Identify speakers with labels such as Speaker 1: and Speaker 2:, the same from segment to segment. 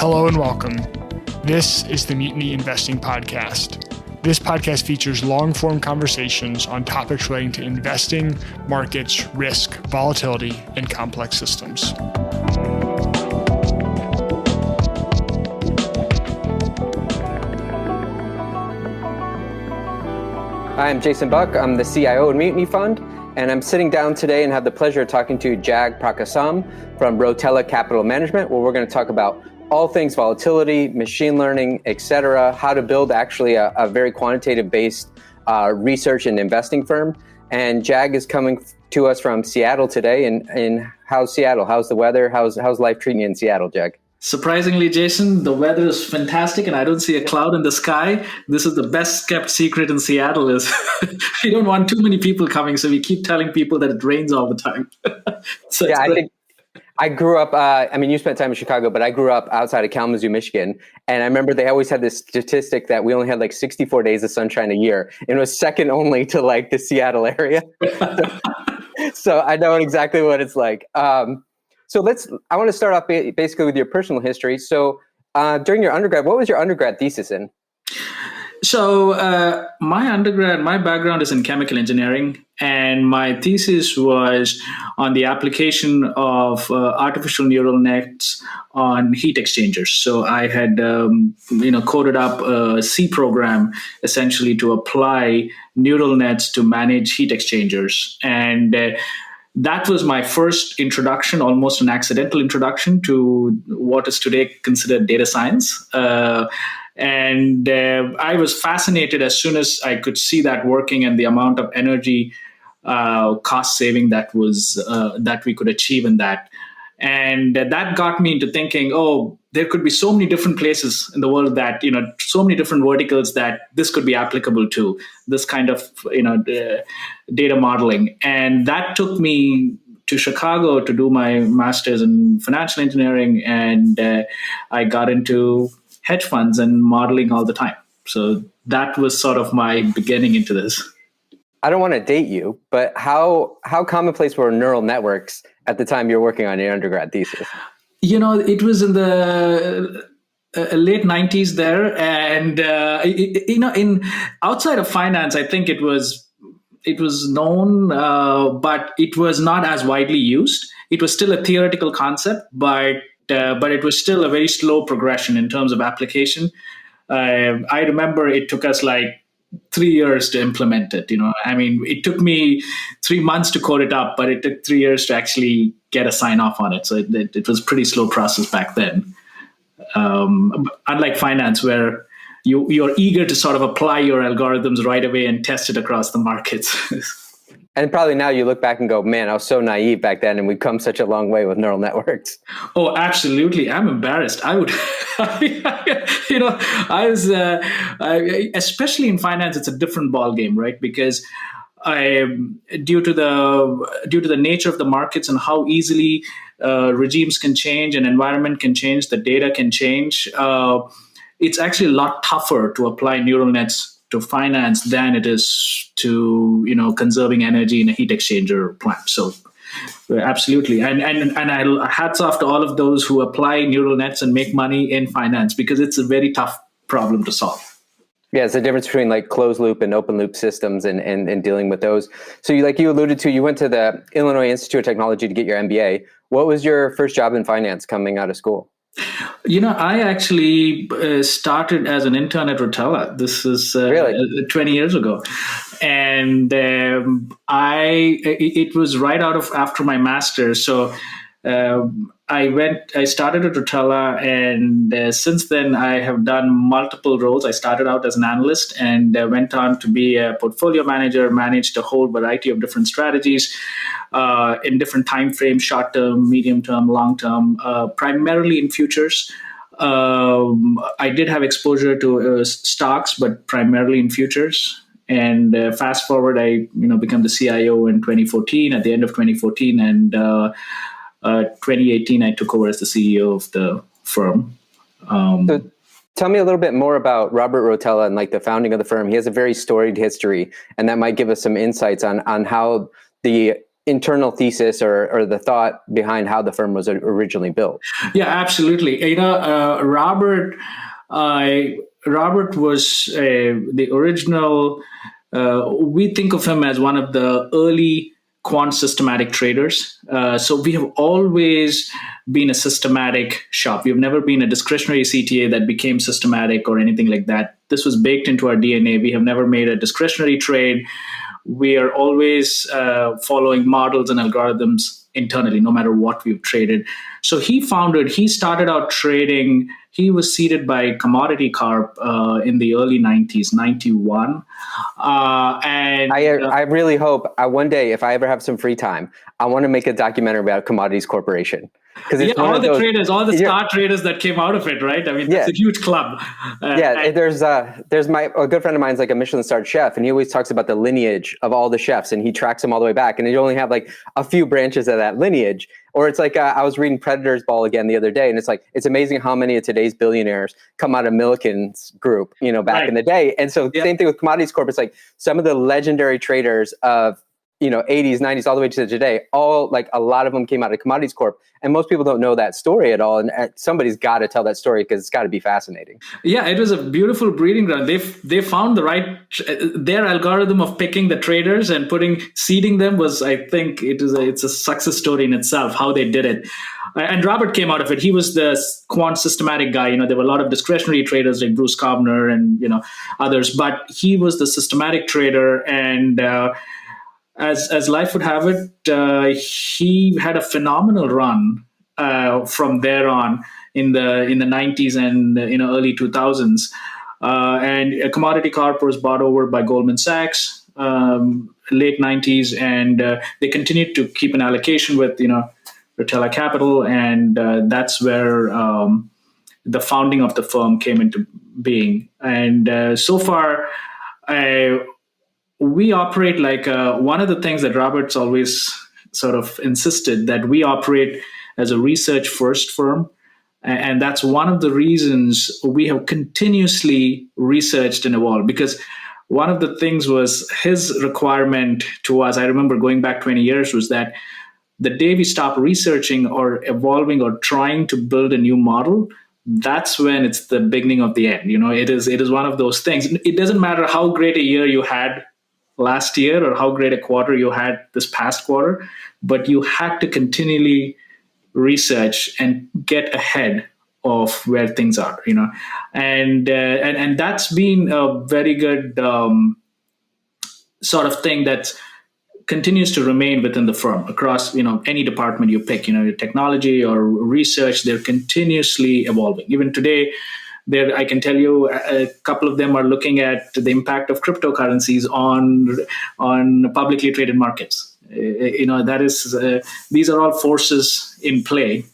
Speaker 1: Hello and welcome. This is the Mutiny Investing Podcast. This podcast features long-form conversations on topics relating to investing, markets, risk, volatility, and complex systems.
Speaker 2: I'm Jason Buck. I'm the CIO at Mutiny Fund, and I'm sitting down today and have the pleasure of talking to Jagdeesh Prakasam from Rotella Capital Management, where we're going to talk about all things volatility, machine learning, etc., how to build actually a very quantitative-based research and investing firm. And Jag is coming to us from Seattle today. And how's Seattle? How's the weather? How's life treating you in Seattle, Jag?
Speaker 3: Surprisingly, Jason, the weather is fantastic and I don't see a cloud in the sky. This is the best kept secret in Seattle is we don't want too many people coming, so we keep telling people that it rains all the time. So yeah,
Speaker 2: I grew up, you spent time in Chicago, but I grew up outside of Kalamazoo, Michigan. And I remember they always had this statistic that we only had like 64 days of sunshine a year. And it was second only to like the Seattle area. So I know exactly what it's like. So I want to start off basically with your personal history. So during your undergrad, what was your undergrad thesis in?
Speaker 3: So my background is in chemical engineering, and my thesis was on the application of artificial neural nets on heat exchangers. So I had coded up a C program essentially to apply neural nets to manage heat exchangers, and that was my first introduction, almost an accidental introduction to what is today considered data science. And I was fascinated as soon as I could see that working and the amount of energy cost saving that we could achieve in that. And that got me into thinking, there could be so many different places in the world that, so many different verticals that this could be applicable to, this kind of, data modeling. And that took me to Chicago to do my master's in financial engineering. And I got into hedge funds and modeling all the time. So that was sort of my beginning into this.
Speaker 2: I don't want to date you, but how commonplace were neural networks at the time you were working on your undergrad thesis?
Speaker 3: It was in the late 90s there. And, in outside of finance, I think it was known, but it was not as widely used. It was still a theoretical concept, but it was still a very slow progression in terms of application. I remember it took us like 3 years to implement it. It took me 3 months to code it up, but it took 3 years to actually get a sign off on it. So it was a pretty slow process back then. Unlike finance, where you're eager to sort of apply your algorithms right away and test it across the markets.
Speaker 2: And probably now you look back and go, man, I was so naive back then, and we've come such a long way with neural networks.
Speaker 3: Oh, absolutely. I'm embarrassed. I would, especially in finance, it's a different ballgame, right? Because due to the nature of the markets and how easily regimes can change and environment can change, the data can change, it's actually a lot tougher to apply neural nets to finance than it is to conserving energy in a heat exchanger plant. So absolutely, and I hats off to all of those who apply neural nets and make money in finance, because it's a very tough problem to solve.
Speaker 2: Yeah, it's the difference between like closed loop and open loop systems and dealing with those. So you alluded to, you went to the Illinois Institute of Technology to get your MBA. What was your first job in finance coming out of school?
Speaker 3: I actually started as an intern at Rotella. This is really? 20 years ago. And it was right after my master's. So I started at Rotella, and since then I have done multiple roles. I started out as an analyst and went on to be a portfolio manager, managed a whole variety of different strategies in different time frames, short term, medium term, long term, primarily in futures. I did have exposure to stocks, but primarily in futures. And fast forward, I became the CIO in 2014, at the end of 2014, and 2018, I took over as the CEO of the firm.
Speaker 2: So tell me a little bit more about Robert Rotella and like the founding of the firm. He has a very storied history, and that might give us some insights on how the internal thesis or the thought behind how the firm was originally built.
Speaker 3: Yeah, absolutely. Robert was the original. We think of him as one of the early quant systematic traders. So we have always been a systematic shop. We've never been a discretionary CTA that became systematic or anything like that. This was baked into our DNA. We have never made a discretionary trade. We are always following models and algorithms internally, no matter what we've traded. So he started out trading. He was seeded by Commodity Corp in the early 90s, 91.
Speaker 2: I really hope one day, if I ever have some free time, I want to make a documentary about Commodities Corporation.
Speaker 3: Because all the star traders that came out of it, right? I mean, it's a huge club.
Speaker 2: There's a good friend of mine's like a Michelin-starred chef, and he always talks about the lineage of all the chefs, and he tracks them all the way back, and you only have like a few branches of that lineage. Or it's like I was reading Predator's Ball again the other day, and it's amazing how many of today's billionaires come out of Milliken's group, back in the day. And so same thing with Commodities Corp. It's like some of the legendary traders of 80s, 90s, all the way to today, all like a lot of them came out of Commodities Corp. And most people don't know that story at all. And somebody's got to tell that story because it's got to be fascinating.
Speaker 3: Yeah, it was a beautiful breeding ground. They found the right, their algorithm of picking the traders and seeding them was, I think it's a success story in itself, how they did it. And Robert came out of it. He was the quant systematic guy. There were a lot of discretionary traders like Bruce Kovner and, others, but he was the systematic trader. And, as life would have it, he had a phenomenal run from there on in the 90s and early 2000s. And Commodity Corp was bought over by Goldman Sachs late 90s, and they continued to keep an allocation with Rotella Capital, and that's where the founding of the firm came into being. And so far, we operate like one of the things that Robert's always sort of insisted, that we operate as a research first firm. And that's one of the reasons we have continuously researched and evolved, because one of the things was his requirement to us, I remember going back 20 years, was that the day we stop researching or evolving or trying to build a new model, that's when it's the beginning of the end. It is one of those things. It doesn't matter how great a year you had last year or how great a quarter you had this past quarter, but you had to continually research and get ahead of where things are, and that's been a very good sort of thing that continues to remain within the firm across, any department you pick, your technology or research, they're continuously evolving. Even today, I can tell you a couple of them are looking at the impact of cryptocurrencies on publicly traded markets. That is, these are all forces in play,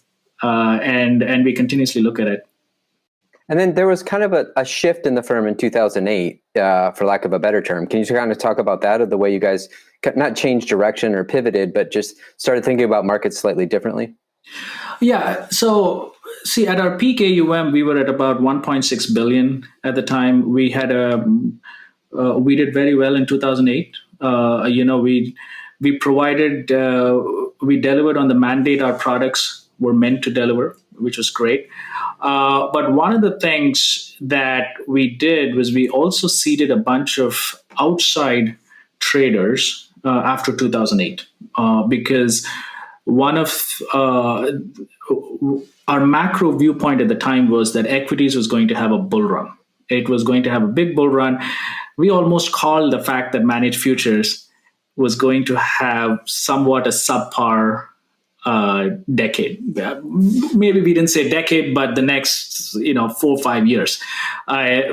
Speaker 3: and we continuously look at it.
Speaker 2: And then there was kind of a shift in the firm in 2008, for lack of a better term. Can you kind of talk about that, or the way you guys not changed direction or pivoted, but just started thinking about markets slightly differently?
Speaker 3: Yeah. So, see, at our peak AUM, we were at about 1.6 billion at the time. We had we did very well in 2008. We provided, we delivered on the mandate our products were meant to deliver, which was great. But one of the things that we did was we also seeded a bunch of outside traders after 2008, because one of our macro viewpoint at the time was that equities was going to have a bull run. It was going to have a big bull run. We almost called the fact that managed futures was going to have somewhat a subpar decade. Maybe we didn't say decade, but the next 4 or 5 years,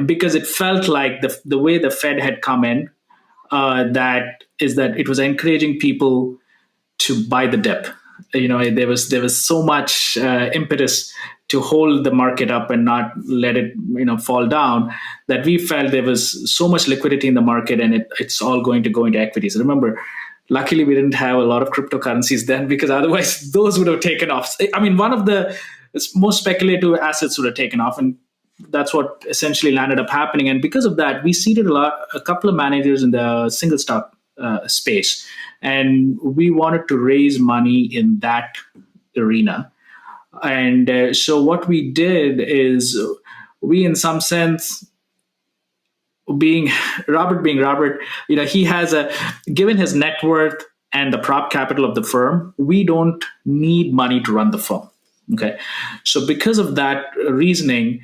Speaker 3: because it felt like the way the Fed had come in, that it was encouraging people to buy the dip. There was so much impetus to hold the market up and not let it fall down, that we felt there was so much liquidity in the market, and it's all going to go into equities. Remember, luckily we didn't have a lot of cryptocurrencies then, because otherwise those would have taken off. I mean, one of the most speculative assets would have taken off, and that's what essentially landed up happening. And because of that, we seeded a couple of managers in the single stock space. and we wanted to raise money in that arena. And so what we did is we, in some sense, being Robert, he has given his net worth and the prop capital of the firm, we don't need money to run the firm. Okay. So because of that reasoning,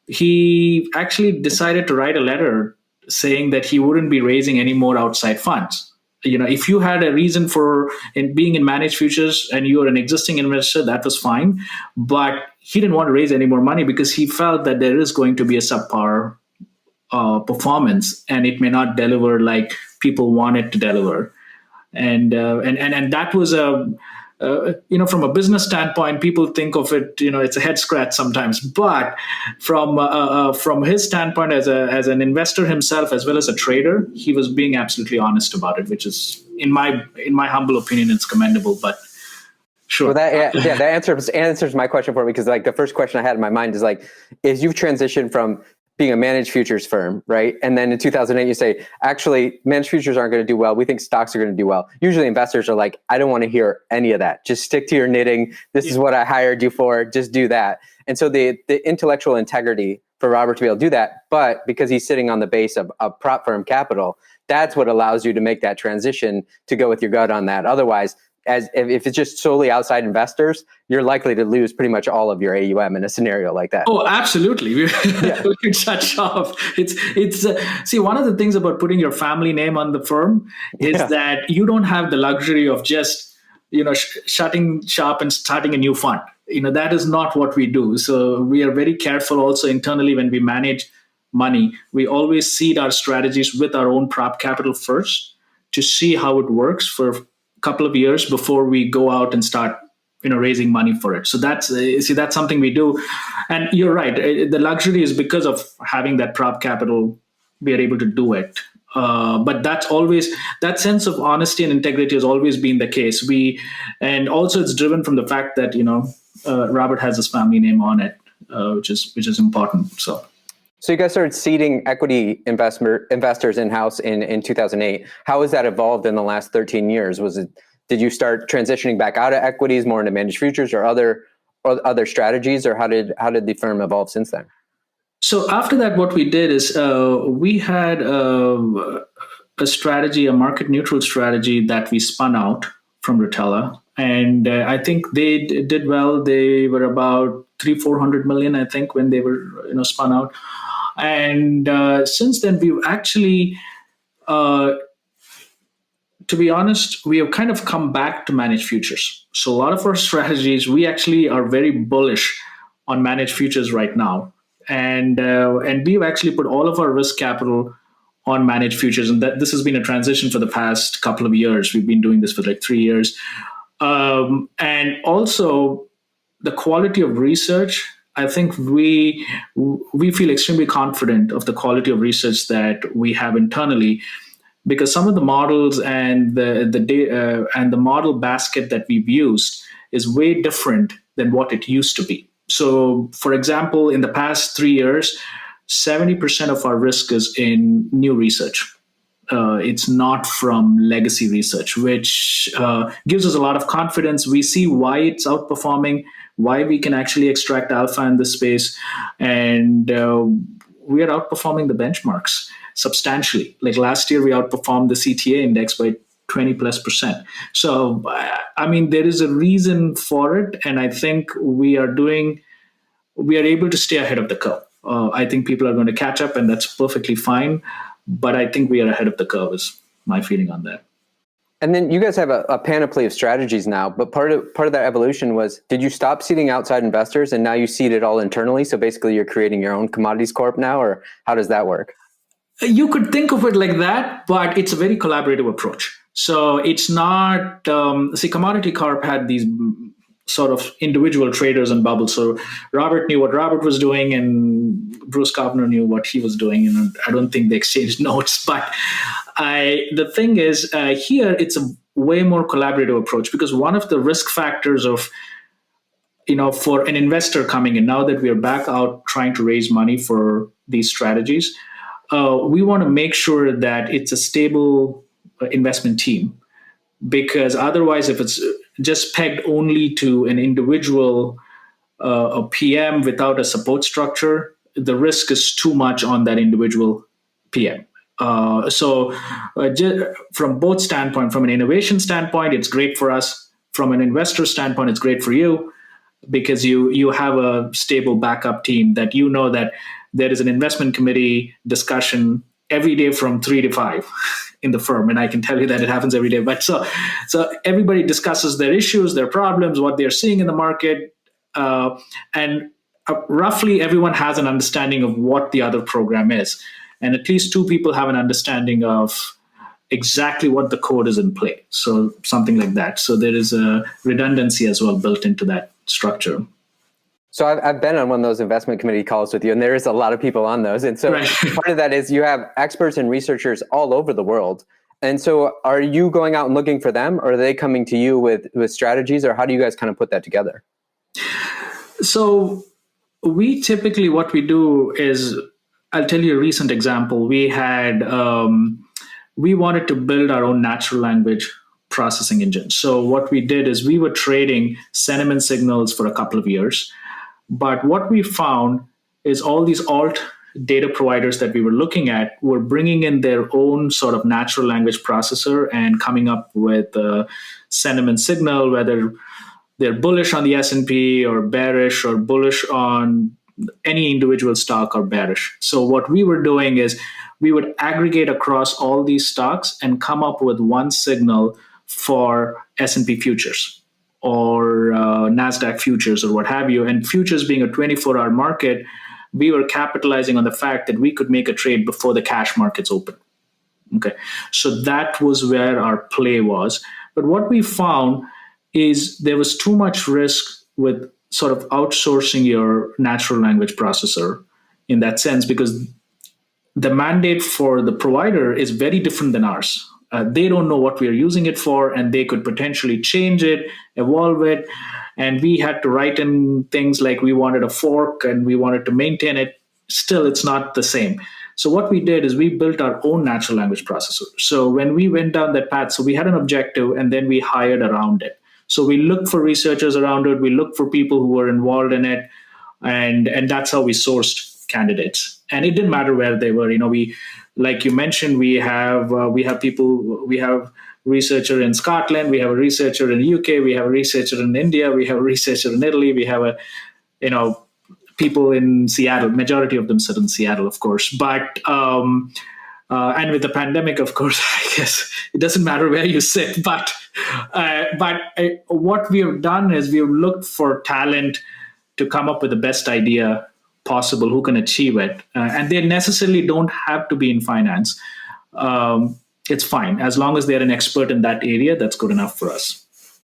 Speaker 3: he actually decided to write a letter saying that he wouldn't be raising any more outside funds. If you had a reason for being in managed futures and you're an existing investor, that was fine. But he didn't want to raise any more money because he felt that there is going to be a subpar performance, and it may not deliver like people want it to deliver. And that was from a business standpoint, people think of it, it's a head scratch sometimes. But from his standpoint, as an investor himself, as well as a trader, he was being absolutely honest about it, which is, in my humble opinion, it's commendable. But sure.
Speaker 2: Well, that answers my question for me, because like the first question I had in my mind is like, is you've transitioned from being a managed futures firm, right? And then in 2008, you say, actually, managed futures aren't going to do well. We think stocks are going to do well. Usually investors are like, I don't want to hear any of that. Just stick to your knitting. This is what I hired you for. Just do that. And so the intellectual integrity for Robert to be able to do that, but because he's sitting on the base of prop firm capital, that's what allows you to make that transition to go with your gut on that. Otherwise, if it's just solely outside investors, you're likely to lose pretty much all of your AUM in a scenario like that.
Speaker 3: Oh, absolutely. We could shut off. It's see, one of the things about putting your family name on the firm is that you don't have the luxury of just shutting shop and starting a new fund. That is not what we do. So we are very careful also internally when we manage money. We always seed our strategies with our own prop capital first to see how it works for couple of years before we go out and start raising money for it. So that's something we do. And you're right, the luxury is because of having that prop capital, we are able to do it. But that's always, that sense of honesty and integrity has always been the case. And also it's driven from the fact that Robert has his family name on it, which is important.
Speaker 2: So you guys started seeding equity investors in-house in 2008. How has that evolved in the last 13 years? Did you start transitioning back out of equities, more into managed futures or other strategies, or how did the firm evolve since then?
Speaker 3: So after that, what we did is we had a strategy, a market neutral strategy that we spun out from Rotella. And I think they did well. They were about $300-400 million, I think, when they were spun out. And since then, we've actually, to be honest, we have kind of come back to managed futures. So a lot of our strategies, we actually are very bullish on managed futures right now. And we've actually put all of our risk capital on managed futures. And this has been a transition for the past couple of years. We've been doing this for like 3 years. And also the quality of research, I think we feel extremely confident of the quality of research that we have internally, because some of the models and the model basket that we've used is way different than what it used to be. So, for example, in the past 3 years, 70% of our risk is in new research. It's not from legacy research, which gives us a lot of confidence. We see why it's outperforming, why we can actually extract alpha in this space, and we are outperforming the benchmarks substantially. Like last year, we outperformed the CTA index by 20+%. So, I mean, there is a reason for it, and I think we are able to stay ahead of the curve. I think people are going to catch up, and that's perfectly fine. But I think we are ahead of the curve is my feeling on that.
Speaker 2: And then you guys have a panoply of strategies now, but part of that evolution was, did you stop seeding outside investors and now you seed it all internally? So basically you're creating your own commodities corp now, or how does that work?
Speaker 3: You could think of it like that, but it's a very collaborative approach. So it's not, Commodity Corp had these sort of individual traders and bubbles. So Robert knew what Robert was doing and Bruce Kovner knew what he was doing. And I don't think they exchanged notes, but the thing is here, it's a way more collaborative approach, because one of the risk factors of, for an investor coming in, now that we are back out trying to raise money for these strategies, we want to make sure that it's a stable investment team because otherwise, if it's just pegged only to an individual a PM without a support structure, the risk is too much on that individual PM. From both standpoint, from an innovation standpoint, it's great for us. From an investor standpoint, it's great for you, because you have a stable backup team that you know that there is an investment committee discussion every day from 3 to 5 in the firm. And I can tell you that it happens every day. But so everybody discusses their issues, their problems, what they're seeing in the market. And roughly everyone has an understanding of what the other program is. And at least 2 people have an understanding of exactly what the code is in play. So something like that. So there is a redundancy as well built into that structure.
Speaker 2: So I've been on one of those investment committee calls with you, and there is a lot of people on those. And so part of that is you have experts and researchers all over the world. And so are you going out and looking for them, or are they coming to you with strategies, or how do you guys kind of put that together?
Speaker 3: So we typically, what we do is, I'll tell you a recent example. We wanted to build our own natural language processing engine. So what we did is we were trading sentiment signals for a couple of years. But what we found is all these alt data providers that we were looking at were bringing in their own sort of natural language processor and coming up with a sentiment signal, whether they're bullish on the S&P or bearish or bullish on any individual stock or bearish. So what we were doing is we would aggregate across all these stocks and come up with one signal for S&P futures or NASDAQ futures or what have you. And futures being a 24-hour market, we were capitalizing on the fact that we could make a trade before the cash markets open. Okay, so that was where our play was. But what we found is there was too much risk with sort of outsourcing your natural language processor in that sense, because the mandate for the provider is very different than ours. They don't know what we are using it for, and they could potentially change it, evolve it. And we had to write in things like we wanted a fork and we wanted to maintain it. Still, it's not the same. So what we did is we built our own natural language processor. So when we went down that path, so we had an objective and then we hired around it. So we looked for researchers around it. We looked for people who were involved in it. And that's how we sourced candidates. And it didn't matter where they were. We, like you mentioned, we have people, we have researcher in Scotland, we have a researcher in the UK, we have a researcher in India, we have a researcher in Italy, we have people in Seattle. Majority of them sit in Seattle, of course. But and with the pandemic, of course, I guess it doesn't matter where you sit. But what we have done is we have looked for talent to come up with the best idea possible, who can achieve it. And they necessarily don't have to be in finance. It's fine. As long as they're an expert in that area, that's good enough for us.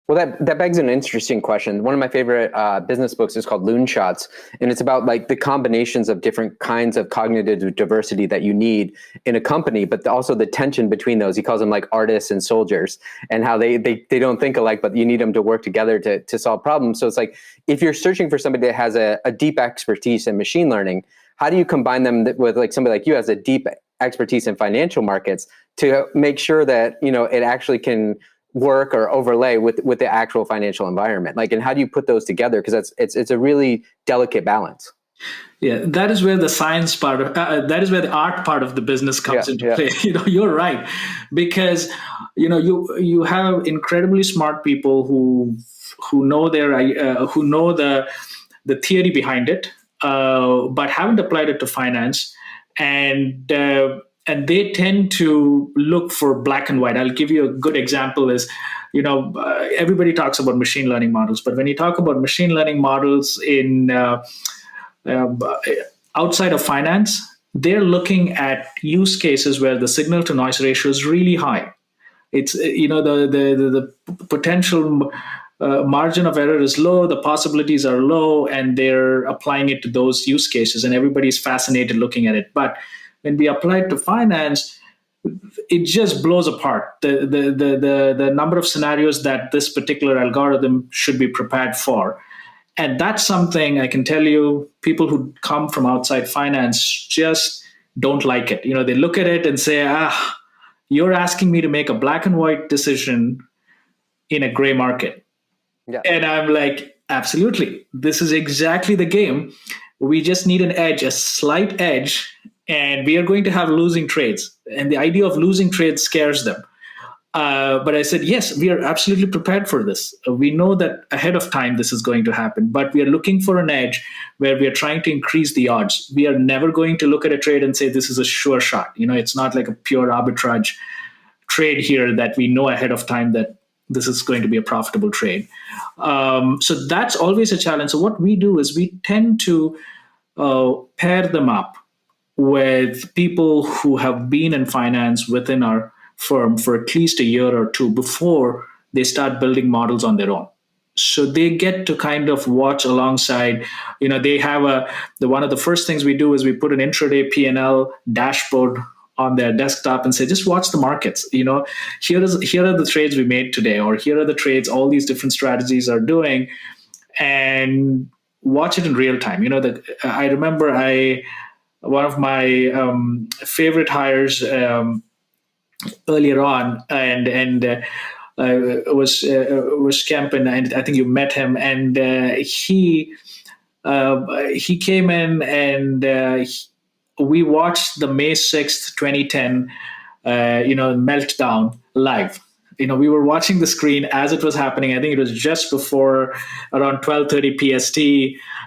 Speaker 2: Well, that begs an interesting question. One of my favorite business books is called Loon Shots, and it's about like the combinations of different kinds of cognitive diversity that you need in a company, but also the tension between those. He calls them like artists and soldiers, and how they don't think alike, but you need them to work together to solve problems. So it's like, if you're searching for somebody that has a deep expertise in machine learning, how do you combine them with like somebody like you has a deep expertise in financial markets to make sure that it actually can work or overlay with the actual financial environment? Like, and how do you put those together? Because it's a really delicate balance.
Speaker 3: Yeah, that is where the science part of that is where the art part of the business comes into play. You're right, because you have incredibly smart people who know who know the theory behind it, but haven't applied it to finance, and they tend to look for black and white. I'll give you a good example is, everybody talks about machine learning models, but when you talk about machine learning models in outside of finance, they're looking at use cases where the signal to noise ratio is really high. It's, the potential margin of error is low, the possibilities are low, and they're applying it to those use cases, and everybody's fascinated looking at it. But when we apply it to finance, it just blows apart the number of scenarios that this particular algorithm should be prepared for. And that's something I can tell you, people who come from outside finance just don't like it. They look at it and say, you're asking me to make a black and white decision in a gray market?
Speaker 2: Yeah.
Speaker 3: And I'm like, absolutely. This is exactly the game. We just need an edge, a slight edge, and we are going to have losing trades. And the idea of losing trades scares them. But I said, yes, we are absolutely prepared for this. We know that ahead of time this is going to happen, but we are looking for an edge where we are trying to increase the odds. We are never going to look at a trade and say this is a sure shot. It's not like a pure arbitrage trade here that we know ahead of time that this is going to be a profitable trade. So that's always a challenge. So what we do is we tend to pair them up with people who have been in finance within our firm for at least a year or two before they start building models on their own. So they get to kind of watch alongside. They have one of the first things we do is we put an intraday P&L dashboard on their desktop and say, just watch the markets. Here are the trades we made today, or here are the trades all these different strategies are doing, and watch it in real time. I remember one of my favorite hires earlier on, and was Kemp, and I think you met him, and he came in, and we watched the May 6th, 2010, meltdown live. We were watching the screen as it was happening. I think it was just before around 12:30 PST,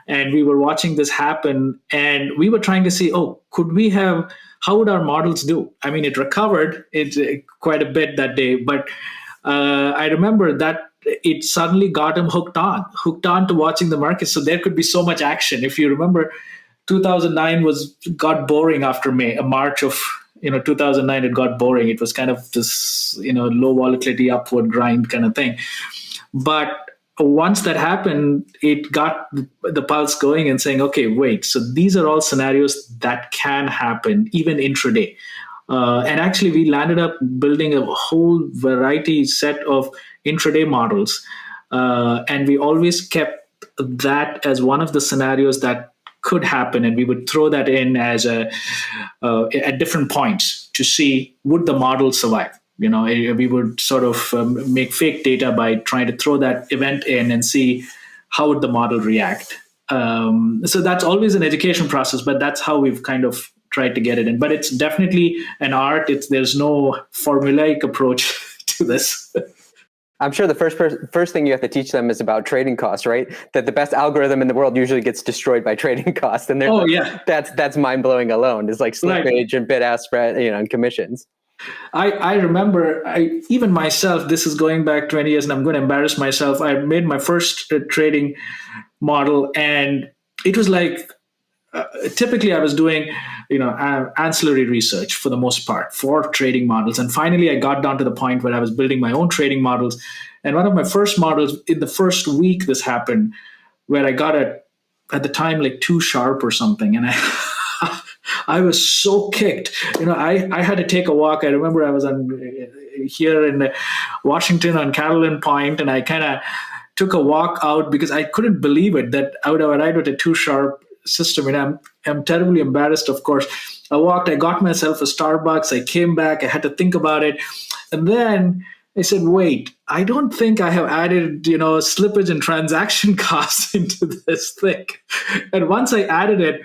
Speaker 3: and we were watching this happen, and we were trying to see, how would our models do? I mean, it recovered quite a bit that day, but I remember that it suddenly got him hooked on to watching the market. So there could be so much action. If you remember, 2009 got boring after March of 2009. It got boring. It was kind of this low volatility upward grind kind of thing. But once that happened, it got the pulse going and saying, okay, wait, so these are all scenarios that can happen even intraday. And actually, we landed up building a whole variety set of intraday models. And we always kept that as one of the scenarios that could happen. And we would throw that in as at different points to see, would the model survive? We would sort of make fake data by trying to throw that event in and see how would the model react. So that's always an education process, but that's how we've kind of tried to get it in. But it's definitely an art. There's no formulaic approach to this.
Speaker 2: I'm sure the first thing you have to teach them is about trading costs, right? That the best algorithm in the world usually gets destroyed by trading costs, and that's mind blowing alone. It's like slippage and bid-ask spread, and commissions.
Speaker 3: I remember, even myself, this is going back 20 years, and I'm going to embarrass myself. I made my first trading model, and it was like, typically I was doing, ancillary research for the most part for trading models. And finally, I got down to the point where I was building my own trading models. And one of my first models, in the first week this happened, where I got at the time, like too sharp or something. And I was so kicked. I had to take a walk. I remember I was here in Washington on Caroline Point, and I kind of took a walk out because I couldn't believe it that I would have arrived at a too sharp system. And I'm terribly embarrassed, of course. I got myself a Starbucks. I came back. I had to think about it. And then I said, wait, I don't think I have added, slippage and transaction costs into this thing. And once I added it,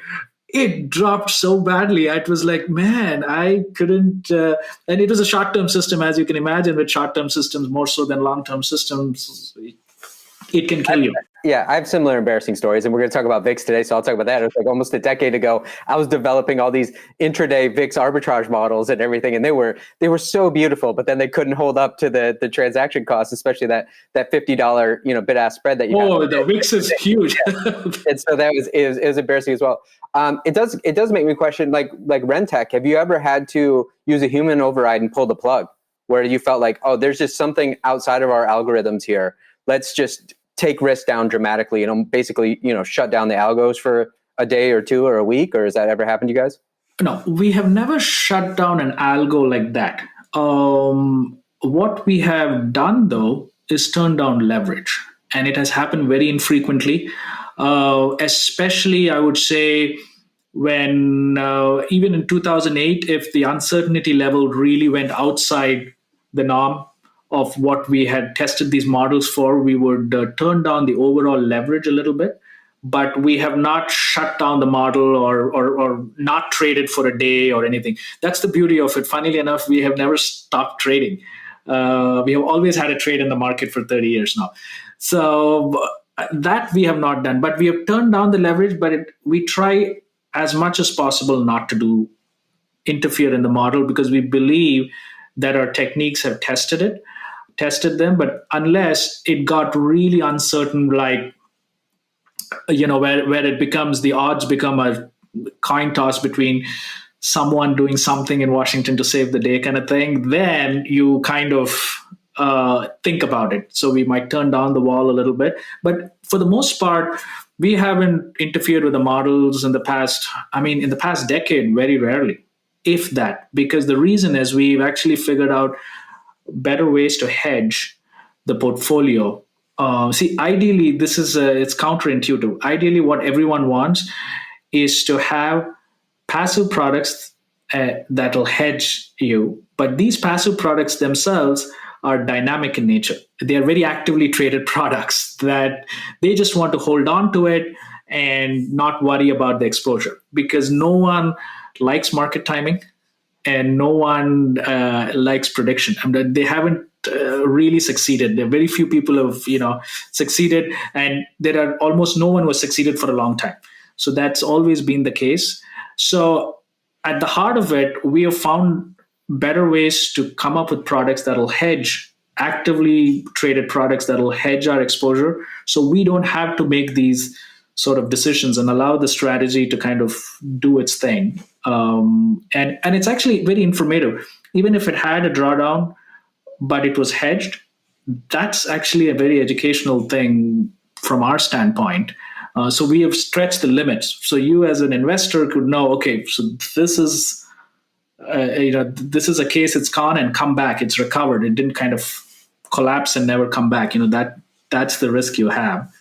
Speaker 3: it dropped so badly. It was like, man, I couldn't. And it was a short-term system, as you can imagine, with short-term systems, more so than long-term systems, it can kill you.
Speaker 2: Yeah, I have similar embarrassing stories, and we're going to talk about VIX today, so I'll talk about that. It was like almost a decade ago, I was developing all these intraday VIX arbitrage models and everything, and they were so beautiful, but then they couldn't hold up to the transaction costs, especially that $50 bid-ask spread that you had.
Speaker 3: Oh, the VIX is huge.
Speaker 2: And so it was embarrassing as well. It does make me question, like Rentech, have you ever had to use a human override and pull the plug, where you felt like, oh, there's just something outside of our algorithms here. Let's just take risk down dramatically and basically, shut down the algos for a day or two or a week? Or has that ever happened to you guys?
Speaker 3: No, we have never shut down an algo like that. What we have done, though, is turn down leverage. And it has happened very infrequently, especially, I would say, when even in 2008, if the uncertainty level really went outside the norm, of what we had tested these models for, we would turn down the overall leverage a little bit, but we have not shut down the model or not traded for a day or anything. That's the beauty of it. Funnily enough, we have never stopped trading. We have always had a trade in the market for 30 years now. So that we have not done, but we have turned down the leverage, but we try as much as possible not to interfere in the model, because we believe that our techniques have tested them. But unless it got really uncertain, like, where it becomes, the odds become a coin toss between someone doing something in Washington to save the day kind of thing, then you kind of think about it. So we might turn down the wall a little bit. But for the most part, we haven't interfered with the models in the past. In the past decade, very rarely, if that, because the reason is we've actually figured out better ways to hedge the portfolio. Ideally, it's counterintuitive. Ideally, what everyone wants is to have passive products that'll hedge you. But these passive products themselves are dynamic in nature. They are very actively traded products that they just want to hold on to it and not worry about the exposure, because no one likes market timing and no one likes prediction. They haven't really succeeded. There are very few people who have succeeded, and there are almost no one who has succeeded for a long time. So that's always been the case. So at the heart of it, we have found better ways to come up with products that'll hedge, actively traded products that'll hedge our exposure. So we don't have to make these sort of decisions and allow the strategy to kind of do its thing. And it's actually very informative. Even if it had a drawdown, but it was hedged, that's actually a very educational thing from our standpoint. So we have stretched the limits. So you as an investor could know, okay, so this is, this is a case, it's gone and come back, it's recovered. It didn't kind of collapse and never come back. That's the risk you have.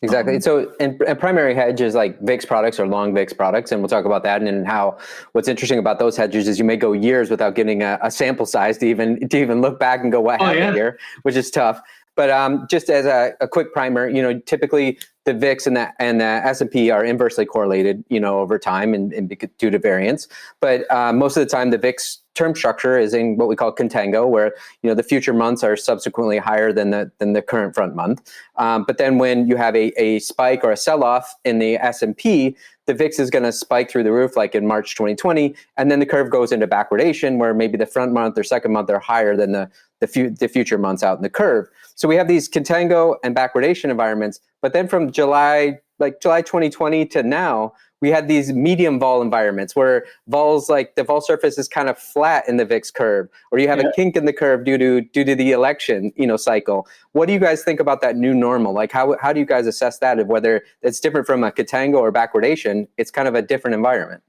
Speaker 2: Exactly. So, and primary hedge is like VIX products or long VIX products, and we'll talk about that. And how what's interesting about those hedges is you may go years without getting a sample size to even look back and go, what happened here, which is tough. But just as a quick primer, typically the VIX and the S&P are inversely correlated, over time and due to variance. But most of the time, the VIX term structure is in what we call contango, where the future months are subsequently higher than the current front month. But then when you have a spike or a sell-off in the S&P, the VIX is going to spike through the roof, like in March 2020, and then the curve goes into backwardation, where maybe the front month or second month are higher than the future months out in the curve. So we have these contango and backwardation environments. But then from July 2020 to now, we had these medium vol environments where vols, like the vol surface is kind of flat in the VIX curve, or you have a kink in the curve due to the election, cycle. What do you guys think about that new normal? Like how do you guys assess that, of whether it's different from a contango or backwardation? It's kind of a different environment.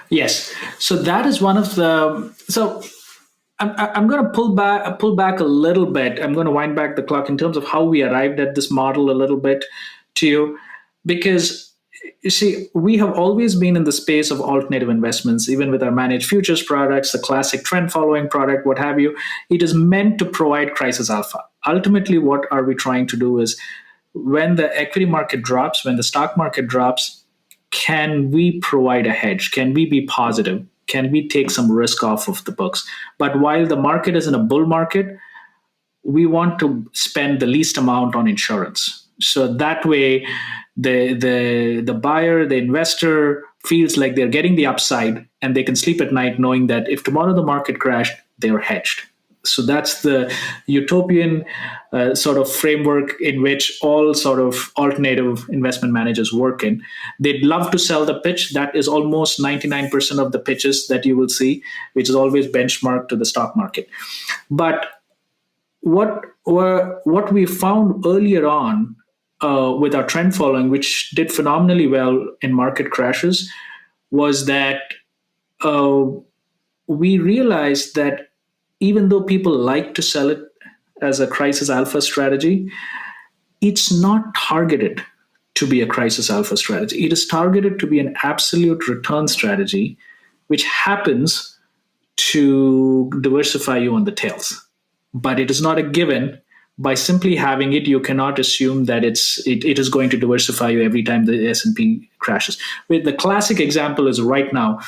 Speaker 3: Yes. So that is one of the, so I'm going to pull back a little bit. I'm going to wind back the clock in terms of how we arrived at this model a little bit to you, because you see, we have always been in the space of alternative investments, even with our managed futures products, the classic trend following product, what have you. It is meant to provide crisis alpha. Ultimately, what are we trying to do is, when the equity market drops, when the stock market drops, can we provide a hedge? Can we be positive? Can we take some risk off of the books? But while the market is in a bull market, we want to spend the least amount on insurance. So that way, the buyer, the investor feels like they're getting the upside, and they can sleep at night knowing that if tomorrow the market crashed, they're hedged. So that's the utopian sort of framework in which all sort of alternative investment managers work in. They'd love to sell the pitch. That is almost 99% of the pitches that you will see, which is always benchmarked to the stock market. But what we found earlier on with our trend following, which did phenomenally well in market crashes, was that we realized that even though people like to sell it as a crisis alpha strategy, it's not targeted to be a crisis alpha strategy. It is targeted to be an absolute return strategy, which happens to diversify you on the tails. but it is not a given. By simply having it, you cannot assume that it is going to diversify you every time the S&P crashes. With the classic example is right now,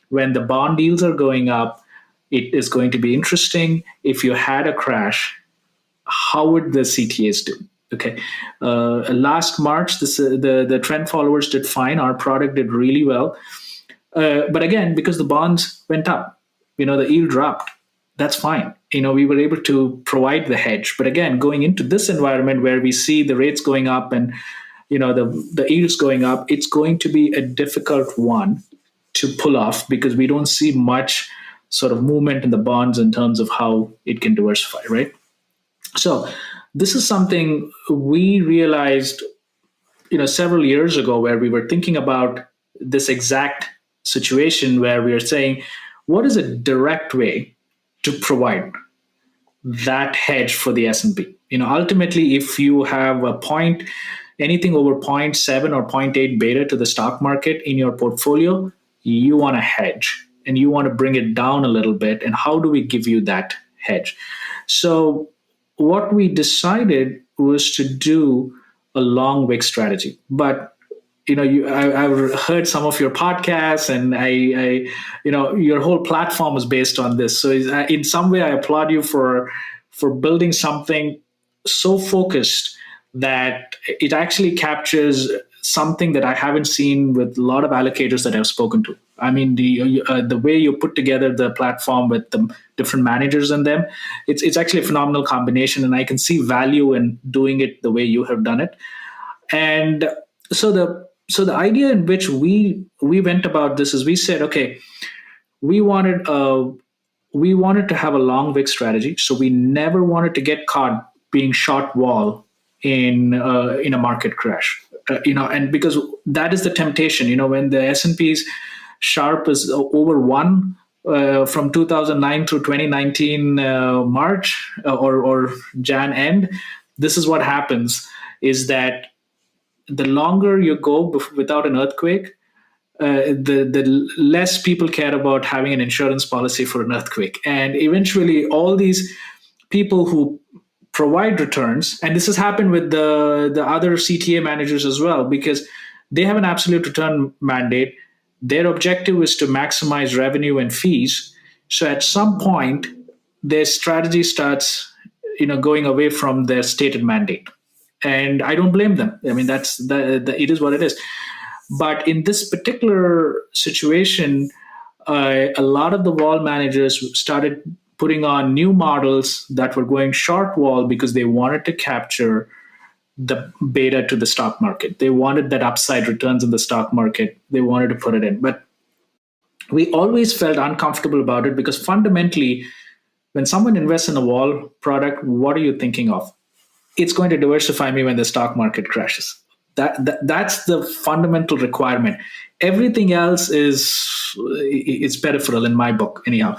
Speaker 3: when the bond yields are going up, it is going to be interesting. If you had a crash, how would the CTAs do? Okay, last March, the trend followers did fine. Our product did really well, but again, because the bonds went up, the yield dropped. That's fine. We were able to provide the hedge. But again, going into this environment where we see the rates going up and the yields going up, it's going to be a difficult one to pull off because we don't see much sort of movement in the bonds in terms of how it can diversify, right? So this is something we realized, several years ago, where we were thinking about this exact situation where we are saying, what is a direct way to provide that hedge for the S&P? Ultimately, if you have anything over 0.7 or 0.8 beta to the stock market in your portfolio, you want to hedge and you want to bring it down a little bit. And how do we give you that hedge? So what we decided was to do a long VIX strategy. But I've heard some of your podcasts, and your whole platform is based on this. So in some way, I applaud you for building something so focused that it actually captures something that I haven't seen with a lot of allocators that I've spoken to. I mean, the way you put together the platform with the different managers in them, it's actually a phenomenal combination, and I can see value in doing it the way you have done it. And so the idea in which we went about this is we said, okay, we wanted to have a long VIX strategy, so we never wanted to get caught being short wall in a market crash, and because that is the temptation, when the S&P's sharp is over 1 from 2009 through 2019 March or Jan end, this is what happens is that the longer you go without an earthquake, the less people care about having an insurance policy for an earthquake. And eventually all these people who provide returns, and this has happened with the other CTA managers as well, because they have an absolute return mandate. Their objective is to maximize revenue and fees. So at some point, their strategy starts, going away from their stated mandate. And I don't blame them. I mean, it is what it is. But in this particular situation, a lot of the wall managers started putting on new models that were going short wall because they wanted to capture the beta to the stock market. They wanted that upside returns in the stock market. They wanted to put it in. But we always felt uncomfortable about it because fundamentally, when someone invests in a wall product, what are you thinking of? It's going to diversify me when the stock market crashes. That's the fundamental requirement. Everything else is peripheral in my book, anyhow.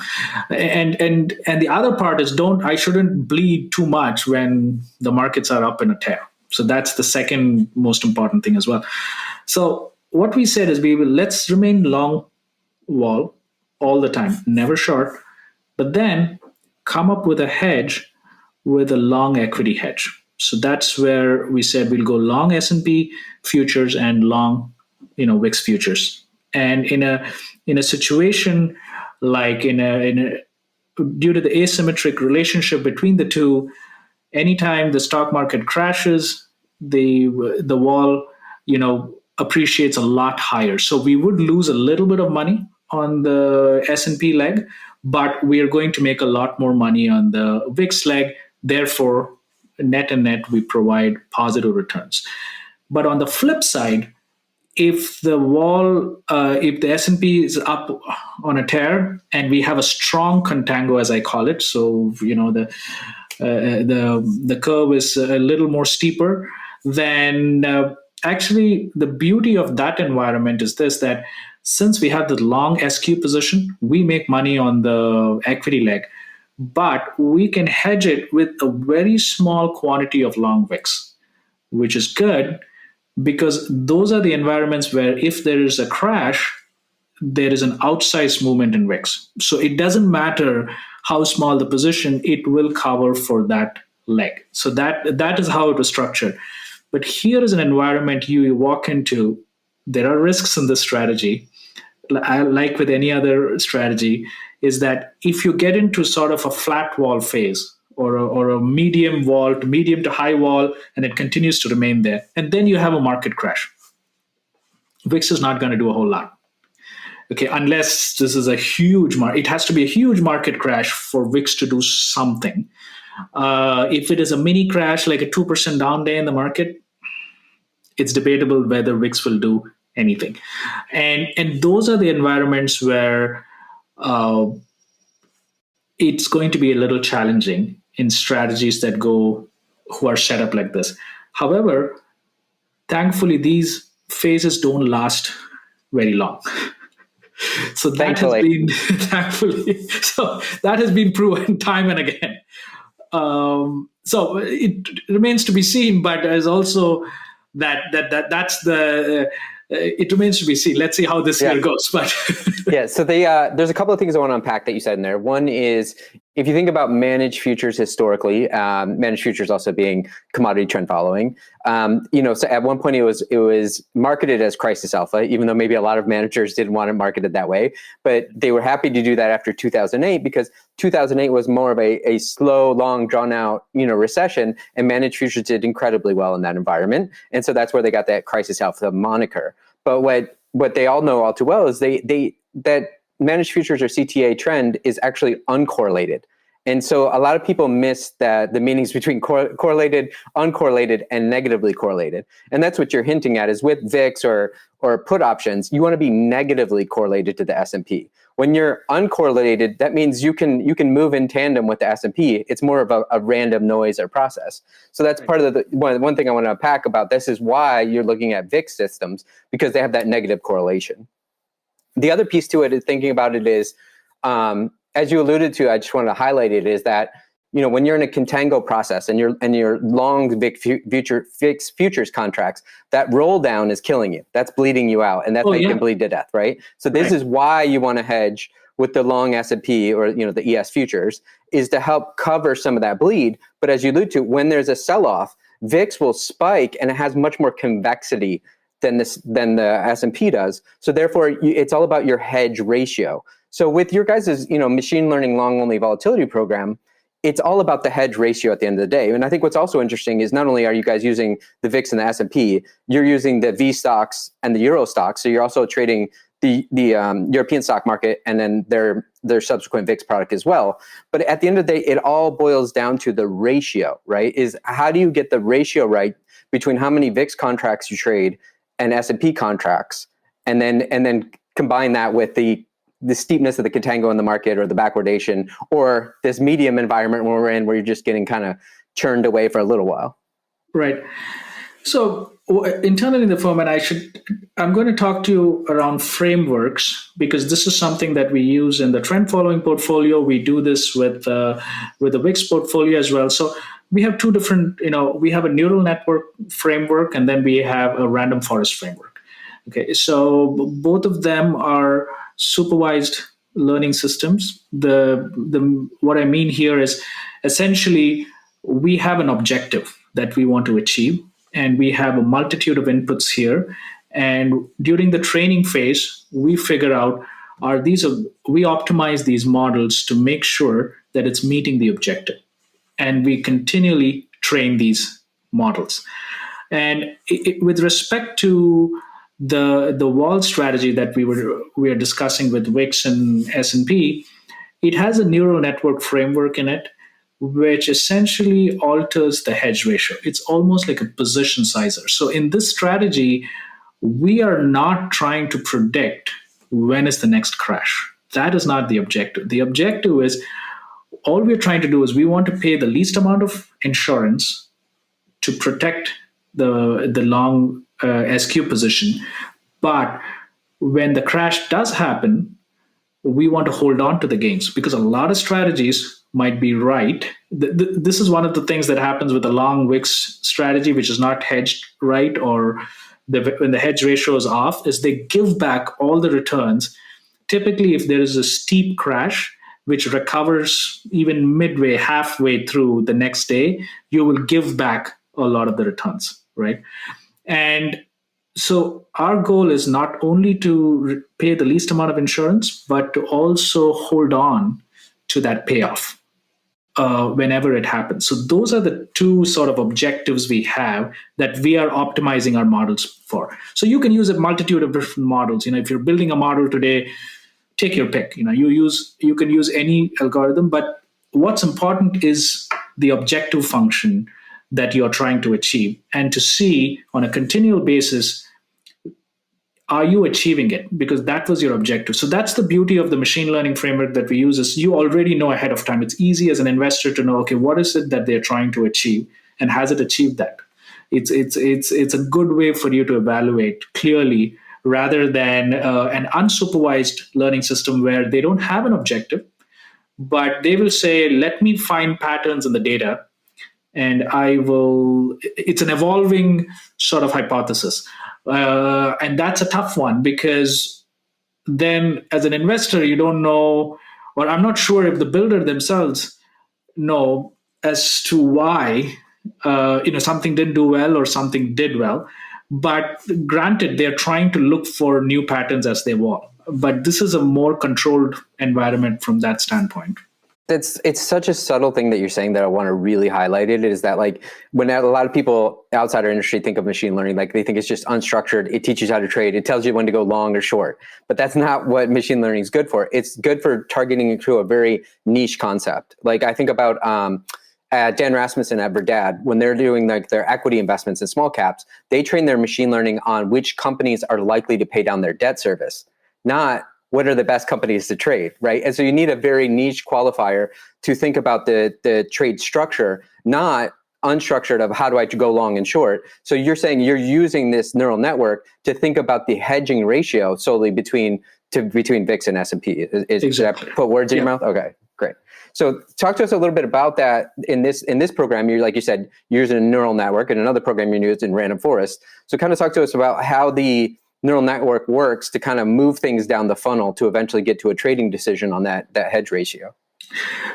Speaker 3: And the other part is I shouldn't bleed too much when the markets are up in a tear. So that's the second most important thing as well. So what we said is let's remain long wall all the time, never short, but then come up with a hedge with a long equity hedge. So that's where we said we'll go long S&P futures and long, VIX futures. And in a situation like due to the asymmetric relationship between the two, anytime the stock market crashes, the wall, appreciates a lot higher. So we would lose a little bit of money on the S&P leg, but we are going to make a lot more money on the VIX leg. Therefore, net and net, we provide positive returns. But on the flip side, if the S&P is up on a tear and we have a strong contango, as I call it, so the curve is a little more steeper, then actually the beauty of that environment is that since we have the long SQ position, we make money on the equity leg, but we can hedge it with a very small quantity of long VIX, which is good because those are the environments where if there is a crash, there is an outsized movement in VIX. So it doesn't matter how small the position, it will cover for that leg. So that is how it was structured. But here is an environment you walk into. There are risks in this strategy. Like with any other strategy, is that if you get into sort of a flat wall phase or a medium to high wall, and it continues to remain there, and then you have a market crash, VIX is not going to do a whole lot. Okay, unless this is a huge market, it has to be a huge market crash for VIX to do something. If it is a mini crash, like a 2% down day in the market, it's debatable whether VIX will do anything. And those are the environments where it's going to be a little challenging in strategies who are set up like this. However, thankfully, these phases don't last very long. So that has been thankfully. So that has been proven time and again. So it remains to be seen, but there's also that's the. It remains to be seen. Let's see how this year goes. But
Speaker 2: yeah, so there's a couple of things I want to unpack that you said in there. One is, if you think about managed futures historically, managed futures also being commodity trend following. So at one point it was marketed as crisis alpha, even though maybe a lot of managers didn't want it marketed that way, but they were happy to do that after 2008 because 2008 was more of a slow, long, drawn out, recession, and managed futures did incredibly well in that environment, and so that's where they got that crisis alpha moniker. But what they all know all too well is that managed futures or CTA trend is actually uncorrelated. And so a lot of people miss the meanings between correlated, uncorrelated, and negatively correlated. And that's what you're hinting at is with VIX or put options, you want to be negatively correlated to the S&P. When you're uncorrelated, that means you can move in tandem with the S&P. It's more of a random noise or process. So that's part of one thing I want to unpack about this is why you're looking at VIX systems, because they have that negative correlation. The other piece to it is thinking about it is, as you alluded to, I just wanted to highlight it, is that when you're in a contango process and you're long VIX futures contracts, that roll down is killing you. That's bleeding you out, and that's making you bleed to death, right? So this is why you want to hedge with the long S&P or the ES futures, is to help cover some of that bleed. But as you allude to, when there's a sell-off, VIX will spike, and it has much more convexity than the S&P does. So therefore, it's all about your hedge ratio. So with your guys' machine learning long only volatility program, it's all about the hedge ratio at the end of the day. And I think what's also interesting is not only are you guys using the VIX and the S&P, you're using the V stocks and the Euro stocks. So you're also trading the European stock market and then their subsequent VIX product as well. But at the end of the day, it all boils down to the ratio, right? Is how do you get the ratio right between how many VIX contracts you trade and S&P contracts, and then combine that with the steepness of the contango in the market or the backwardation or this medium environment where we're in, where you're just getting kind of churned away for a little while.
Speaker 3: Right. So internally in the firm, and I'm going to talk to you around frameworks, because this is something that we use in the trend following portfolio. We do this with the VIX portfolio as well. So we have two different, we have a neural network framework, and then we have a random forest framework. Okay, so both of them are supervised learning systems. What I mean here is essentially we have an objective that we want to achieve, and we have a multitude of inputs here. And during the training phase, we figure out we optimize these models to make sure that it's meeting the objective. And we continually train these models. And with respect to the wall strategy that we are discussing with VIX and S&P, it has a neural network framework in it, which essentially alters the hedge ratio. It's almost like a position sizer. So in this strategy, we are not trying to predict when is the next crash. That is not the objective. The objective is, all we're trying to do is we want to pay the least amount of insurance to protect the long SQ position. But when the crash does happen, we want to hold on to the gains, because a lot of strategies might be right. This is one of the things that happens with a long VIX strategy, which is not hedged right, or when the hedge ratio is off, is they give back all the returns. Typically, if there is a steep crash, which recovers even midway, halfway through the next day, you will give back a lot of the returns, right? And so our goal is not only to pay the least amount of insurance, but to also hold on to that payoff whenever it happens. So those are the two sort of objectives we have that we are optimizing our models for. So you can use a multitude of different models. If you're building a model today, take your pick. You can use any algorithm, but what's important is the objective function that you're trying to achieve, and to see on a continual basis, are you achieving it? Because that was your objective. So that's the beauty of the machine learning framework that we use, is you already know ahead of time. It's easy as an investor to know, okay, what is it that they're trying to achieve, and has it achieved that? It's a good way for you to evaluate clearly, rather than an unsupervised learning system where they don't have an objective, but they will say, let me find patterns in the data, and it's an evolving sort of hypothesis. And that's a tough one, because then as an investor, you don't know, or I'm not sure if the builder themselves know as to why something didn't do well or something did well. But granted, they're trying to look for new patterns as they evolve. But this is a more controlled environment from that standpoint.
Speaker 2: It's such a subtle thing that you're saying that I want to really highlight it, is that like when a lot of people outside our industry think of machine learning, like they think it's just unstructured. It teaches you how to trade. It tells you when to go long or short. But that's not what machine learning is good for. It's good for targeting to a very niche concept. Like I think about Dan Rasmussen at Verdad, when they're doing like their equity investments in small caps, they train their machine learning on which companies are likely to pay down their debt service, not what are the best companies to trade, right? And so you need a very niche qualifier to think about the trade structure, not unstructured of how do I go long and short. So you're saying you're using this neural network to think about the hedging ratio solely between VIX and S&P. Exactly. Did I put words in your mouth? Okay, great. So talk to us a little bit about that in this program. You're, like you said, you're using a neural network, and another program you're using random forest. So kind of talk to us about how the neural network works to kind of move things down the funnel to eventually get to a trading decision on that hedge ratio.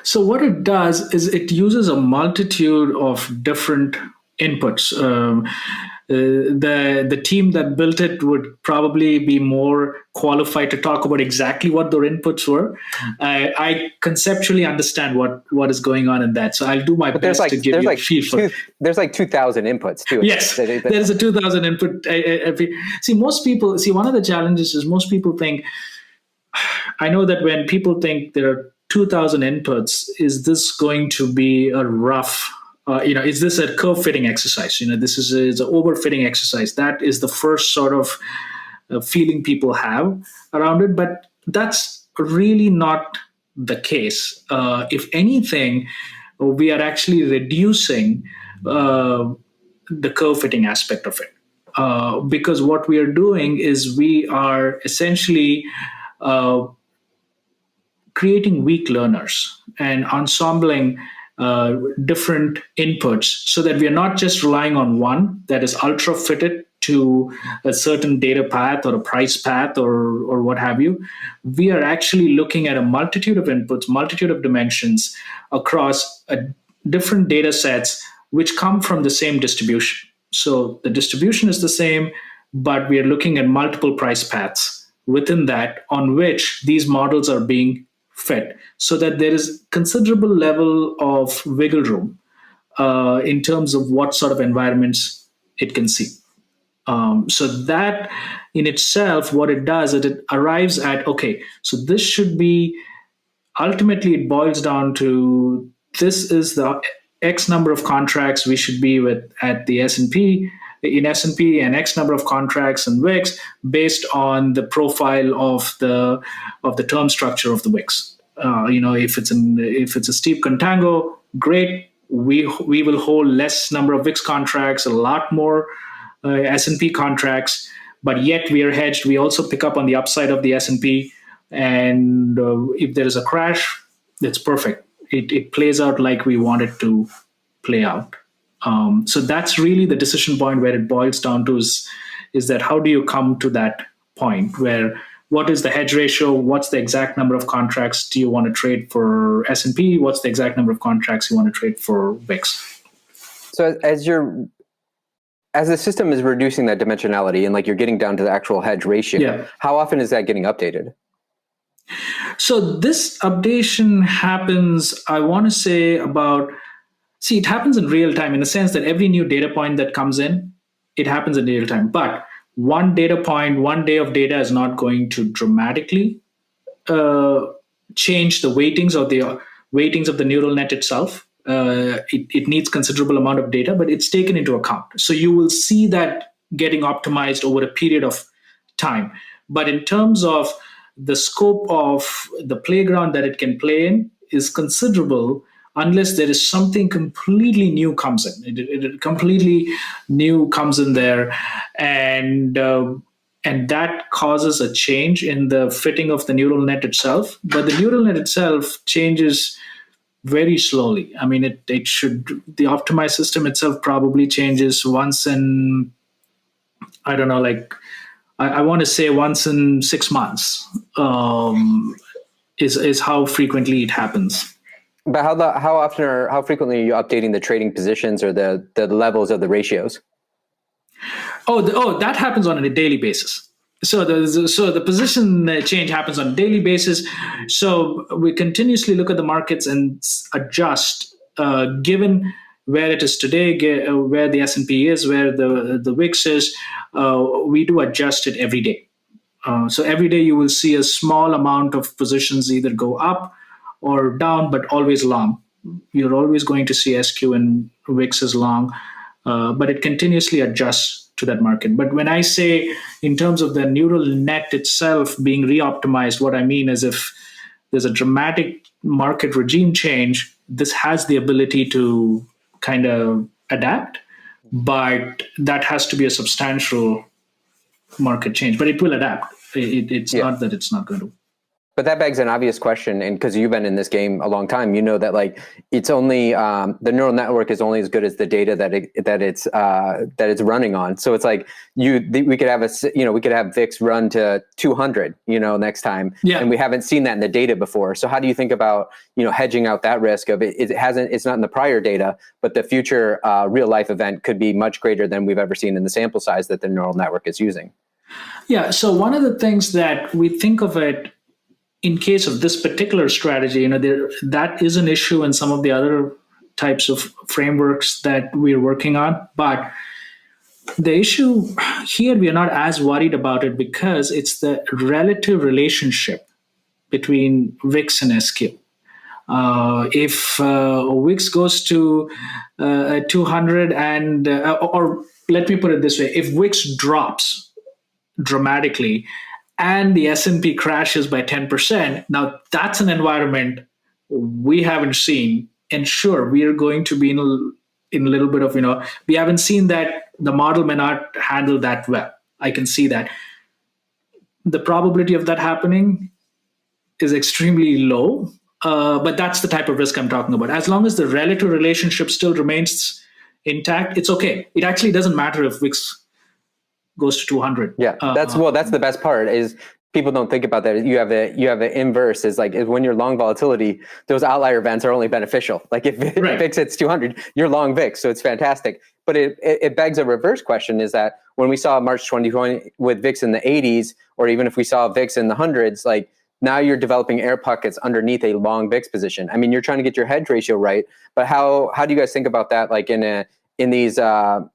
Speaker 3: So what it does is it uses a multitude of different inputs. The team that built it would probably be more qualified to talk about exactly what their inputs were. I conceptually understand what is going on in that, so I'll do my best to give you a feel for it.
Speaker 2: There's like 2,000 inputs too.
Speaker 3: Yes, there's a 2,000 input. One of the challenges is most people think, I know that when people think there are 2,000 inputs, is this going to be a rough, is this a curve fitting exercise? This is an overfitting exercise. That is the first sort of feeling people have around it, but that's really not the case. If anything, we are actually reducing the curve fitting aspect of it, because what we are doing is we are essentially creating weak learners and ensembling different inputs, so that we are not just relying on one that is ultra fitted to a certain data path or a price path or what have you. We are actually looking at a multitude of inputs, multitude of dimensions across different data sets which come from the same distribution. So the distribution is the same, but we are looking at multiple price paths within that on which these models are being fit, so that there is considerable level of wiggle room in terms of what sort of environments it can see. So that in itself, what it does is it arrives at, okay, so this should be, ultimately it boils down to, this is the X number of contracts we should be with at the S&P, in S&P, and X number of contracts in VIX based on the profile of the term structure of the VIX. If it's a steep contango, great. We will hold less number of VIX contracts, a lot more S&P contracts, but yet we are hedged. We also pick up on the upside of the S&P, and if there is a crash, it's perfect. It plays out like we want it to play out. So that's really the decision point where it boils down to is that how do you come to that point where what is the hedge ratio? What's the exact number of contracts do you want to trade for S&P? What's the exact number of contracts you want to trade for VIX?
Speaker 2: So as the system is reducing that dimensionality and like you're getting down to the actual hedge ratio, how often is that getting updated?
Speaker 3: So this updation happens, I want to say it happens in real time in the sense that every new data point that comes in, it happens in real time. But one data point, one day of data is not going to dramatically change the weightings of the neural net itself. It needs considerable amount of data, but it's taken into account. So you will see that getting optimized over a period of time. But in terms of the scope of the playground that it can play in is considerable unless there is something completely new comes in. It completely new comes in there, and that causes a change in the fitting of the neural net itself. But the neural net itself changes very slowly. I mean, the optimized system itself probably changes once in, I don't know, like I want to say once in 6 months is how frequently it happens.
Speaker 2: But how frequently are you updating the trading positions or the levels of the ratios?
Speaker 3: That happens on a daily basis. So the position change happens on a daily basis. So we continuously look at the markets and adjust given where it is today, where the S&P is, where the VIX is. We do adjust it every day. So every day you will see a small amount of positions either go up or down, but always long. You're always going to see SQ and VIX is long, but it continuously adjusts to that market. But when I say in terms of the neural net itself being re-optimized, what I mean is if there's a dramatic market regime change, this has the ability to kind of adapt, but that has to be a substantial market change. But it will adapt. It's not that it's not going to.
Speaker 2: But that begs an obvious question, and because you've been in this game a long time, you know that like it's only the neural network is only as good as the data that it's running on. So it's like we could have VIX run to 200, next time, and we haven't seen that in the data before. So how do you think about hedging out that risk of it? It's not in the prior data, but the future real life event could be much greater than we've ever seen in the sample size that the neural network is using.
Speaker 3: Yeah. So one of the things that we think of it. In case of this particular strategy, that is an issue in some of the other types of frameworks that we're working on. But the issue here, we are not as worried about it because it's the relative relationship between VIX and SQ. If VIX goes to 200 or let me put it this way, if VIX drops dramatically, and the S&P crashes by 10%, now that's an environment we haven't seen. And sure, we are going to be in a little bit of, we haven't seen that the model may not handle that well. I can see that. The probability of that happening is extremely low, but that's the type of risk I'm talking about. As long as the relative relationship still remains intact, it's okay. It actually doesn't matter if VIX goes to 200.
Speaker 2: Yeah, that's the best part is people don't think about that. You have the inverse is like when you're long volatility, those outlier events are only beneficial. Like if VIX hits 200, you're long VIX, so it's fantastic. But it begs a reverse question: is that when we saw March 2020 with VIX in the 80s, or even if we saw VIX in the hundreds, like now you're developing air pockets underneath a long VIX position. I mean, you're trying to get your hedge ratio right, but how do you guys think about that? Like in these kind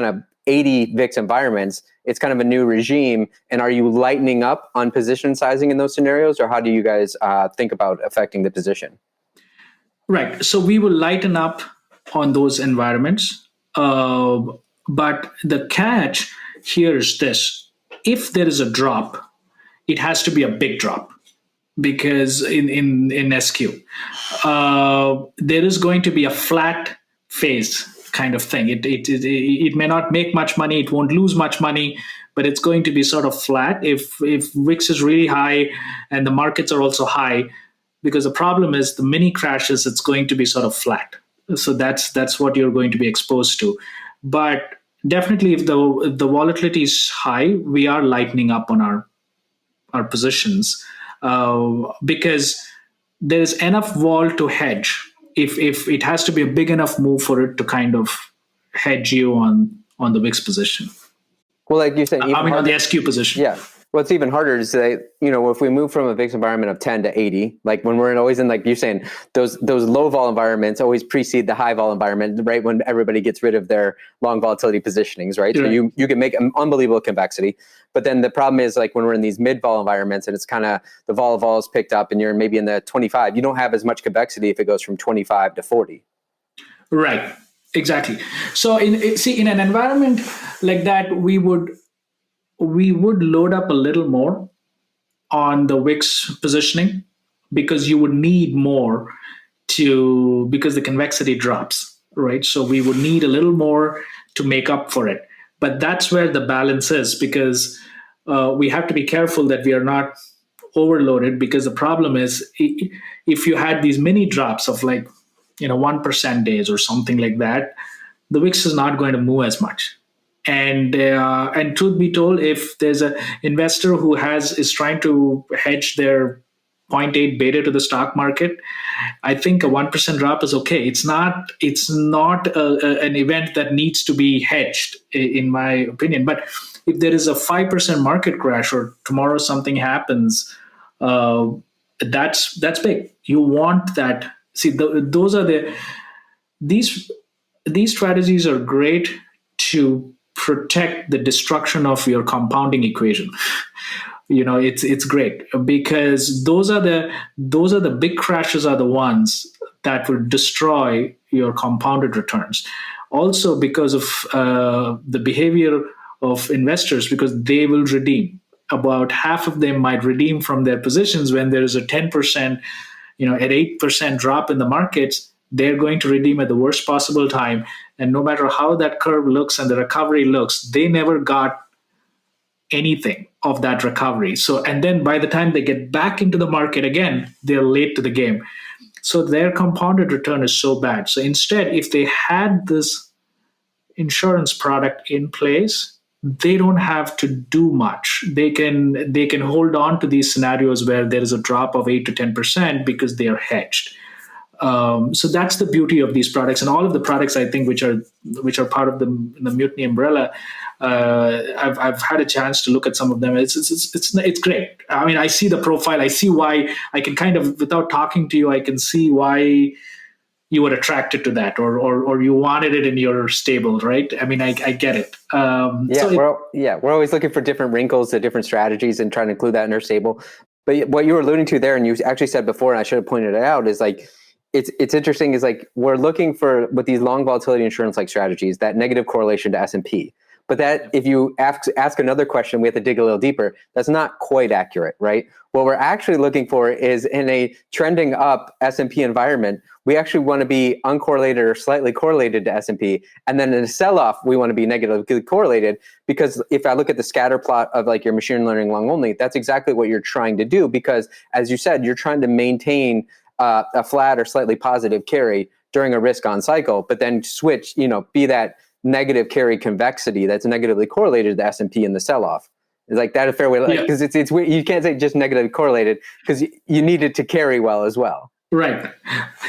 Speaker 2: of 80 VIX environments, it's kind of a new regime. And are you lightening up on position sizing in those scenarios, or how do you guys think about affecting the position?
Speaker 3: Right. So we will lighten up on those environments. But the catch here is this. If there is a drop, it has to be a big drop, because in SQ, there is going to be a flat phase kind of thing. It may not make much money, it won't lose much money, but it's going to be sort of flat if VIX is really high and the markets are also high, because the problem is the mini crashes, it's going to be sort of flat. So that's what you're going to be exposed to. But definitely if the volatility is high, we are lightening up on our positions because there is enough vol to hedge. If it has to be a big enough move for it to kind of hedge you on the VIX position.
Speaker 2: Well, like you said,
Speaker 3: I mean, on the SQ position.
Speaker 2: Yeah. Well, it's even harder to say, if we move from a VIX environment of 10 to 80, like when we're always in, like you're saying, those low vol environments always precede the high vol environment, right? When everybody gets rid of their long volatility positionings, right? So you can make unbelievable convexity. But then the problem is, like when we're in these mid vol environments and it's kind of the vol is picked up and you're maybe in the 25, you don't have as much convexity if it goes from 25 to 40.
Speaker 3: Right. Exactly. So in an environment like that, we would load up a little more on the VIX positioning because you would need more because the convexity drops, right? So we would need a little more to make up for it. But that's where the balance is, because we have to be careful that we are not overloaded, because the problem is if you had these mini drops of 1% days or something like that, the VIX is not going to move as much. And truth be told, if there's an investor who is trying to hedge their 0.8 beta to the stock market, I think a 1% drop is okay. It's not an event that needs to be hedged, in my opinion. But if there is a 5% market crash or tomorrow something happens, that's big. You want that. See, these strategies are great to protect the destruction of your compounding equation. It's great because those are the big crashes are the ones that will destroy your compounded returns. Also because of the behavior of investors, because they will redeem. About half of them might redeem from their positions when there is a 10%, at 8% drop in the markets. They're going to redeem at the worst possible time. And no matter how that curve looks and the recovery looks, they never got anything of that recovery. So, and then by the time they get back into the market again, they're late to the game. So their compounded return is so bad. So instead, if they had this insurance product in place, they don't have to do much. They can hold on to these scenarios where there is a drop of 8 to 10% because they are hedged. So that's the beauty of these products, and all of the products I think which are part of the Mutiny umbrella. I've had a chance to look at some of them. It's great. I mean, I see the profile. I see why. I can kind of, without talking to you, I can see why you were attracted to that, or you wanted it in your stable, right? I mean, I get it.
Speaker 2: We're always looking for different wrinkles to different strategies and trying to include that in our stable. But what you were alluding to there, and you actually said before, and I should have pointed it out, is like, it's interesting, is like we're looking for, with these long volatility insurance like strategies, that negative correlation to S&P. But that, if you ask another question, we have to dig a little deeper. That's not quite accurate, right? What we're actually looking for is, in a trending up S&P environment, we actually want to be uncorrelated or slightly correlated to S&P. And then in a sell-off, we want to be negatively correlated, because if I look at the scatter plot of like your machine learning long only, that's exactly what you're trying to do. Because as you said, you're trying to maintain a flat or slightly positive carry during a risk on cycle, but then switch, be that negative carry convexity that's negatively correlated to S&P in the sell-off. Is like that a fair way? Because it's weird. You can't say just negatively correlated, because you need it to carry well as well.
Speaker 3: Right.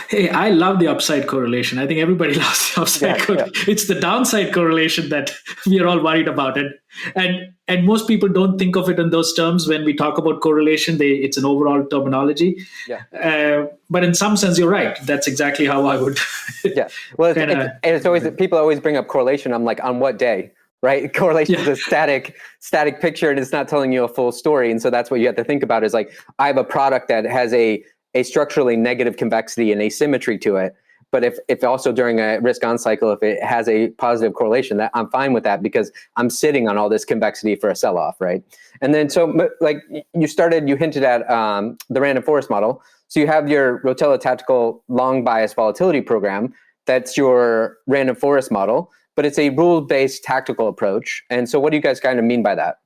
Speaker 3: Hey, I love the upside correlation. I think everybody loves the upside correlation. Yeah. It's the downside correlation that we are all worried about it. And most people don't think of it in those terms when we talk about correlation. It's an overall terminology. Yeah. But in some sense, you're right. That's exactly how I would.
Speaker 2: Yeah. Well, it's always, people always bring up correlation. I'm like, on what day? Right? Correlation is a static picture, and it's not telling you a full story. And so that's what you have to think about, is like, I have a product that has a structurally negative convexity and asymmetry to it. But if also during a risk on cycle, if it has a positive correlation, that I'm fine with that, because I'm sitting on all this convexity for a sell-off, right? And then so like you hinted at the random forest model. So you have your Rotella tactical long bias volatility program. That's your random forest model, but it's a rule-based tactical approach. And so what do you guys kind of mean by that?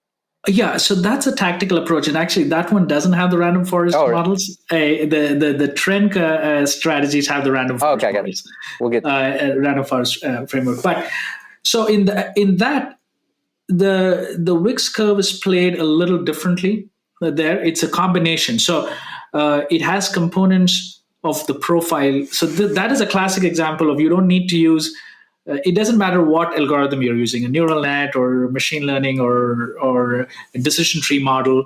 Speaker 3: Yeah, so that's a tactical approach, and actually that one doesn't have the random forest models. The trend strategies have the random forest models.
Speaker 2: We'll get
Speaker 3: random forest framework. But so in that the VIX curve is played a little differently there. It's a combination. So it has components of the profile. So that is a classic example of you don't need to use. It doesn't matter what algorithm you're using, a neural net or machine learning or a decision tree model,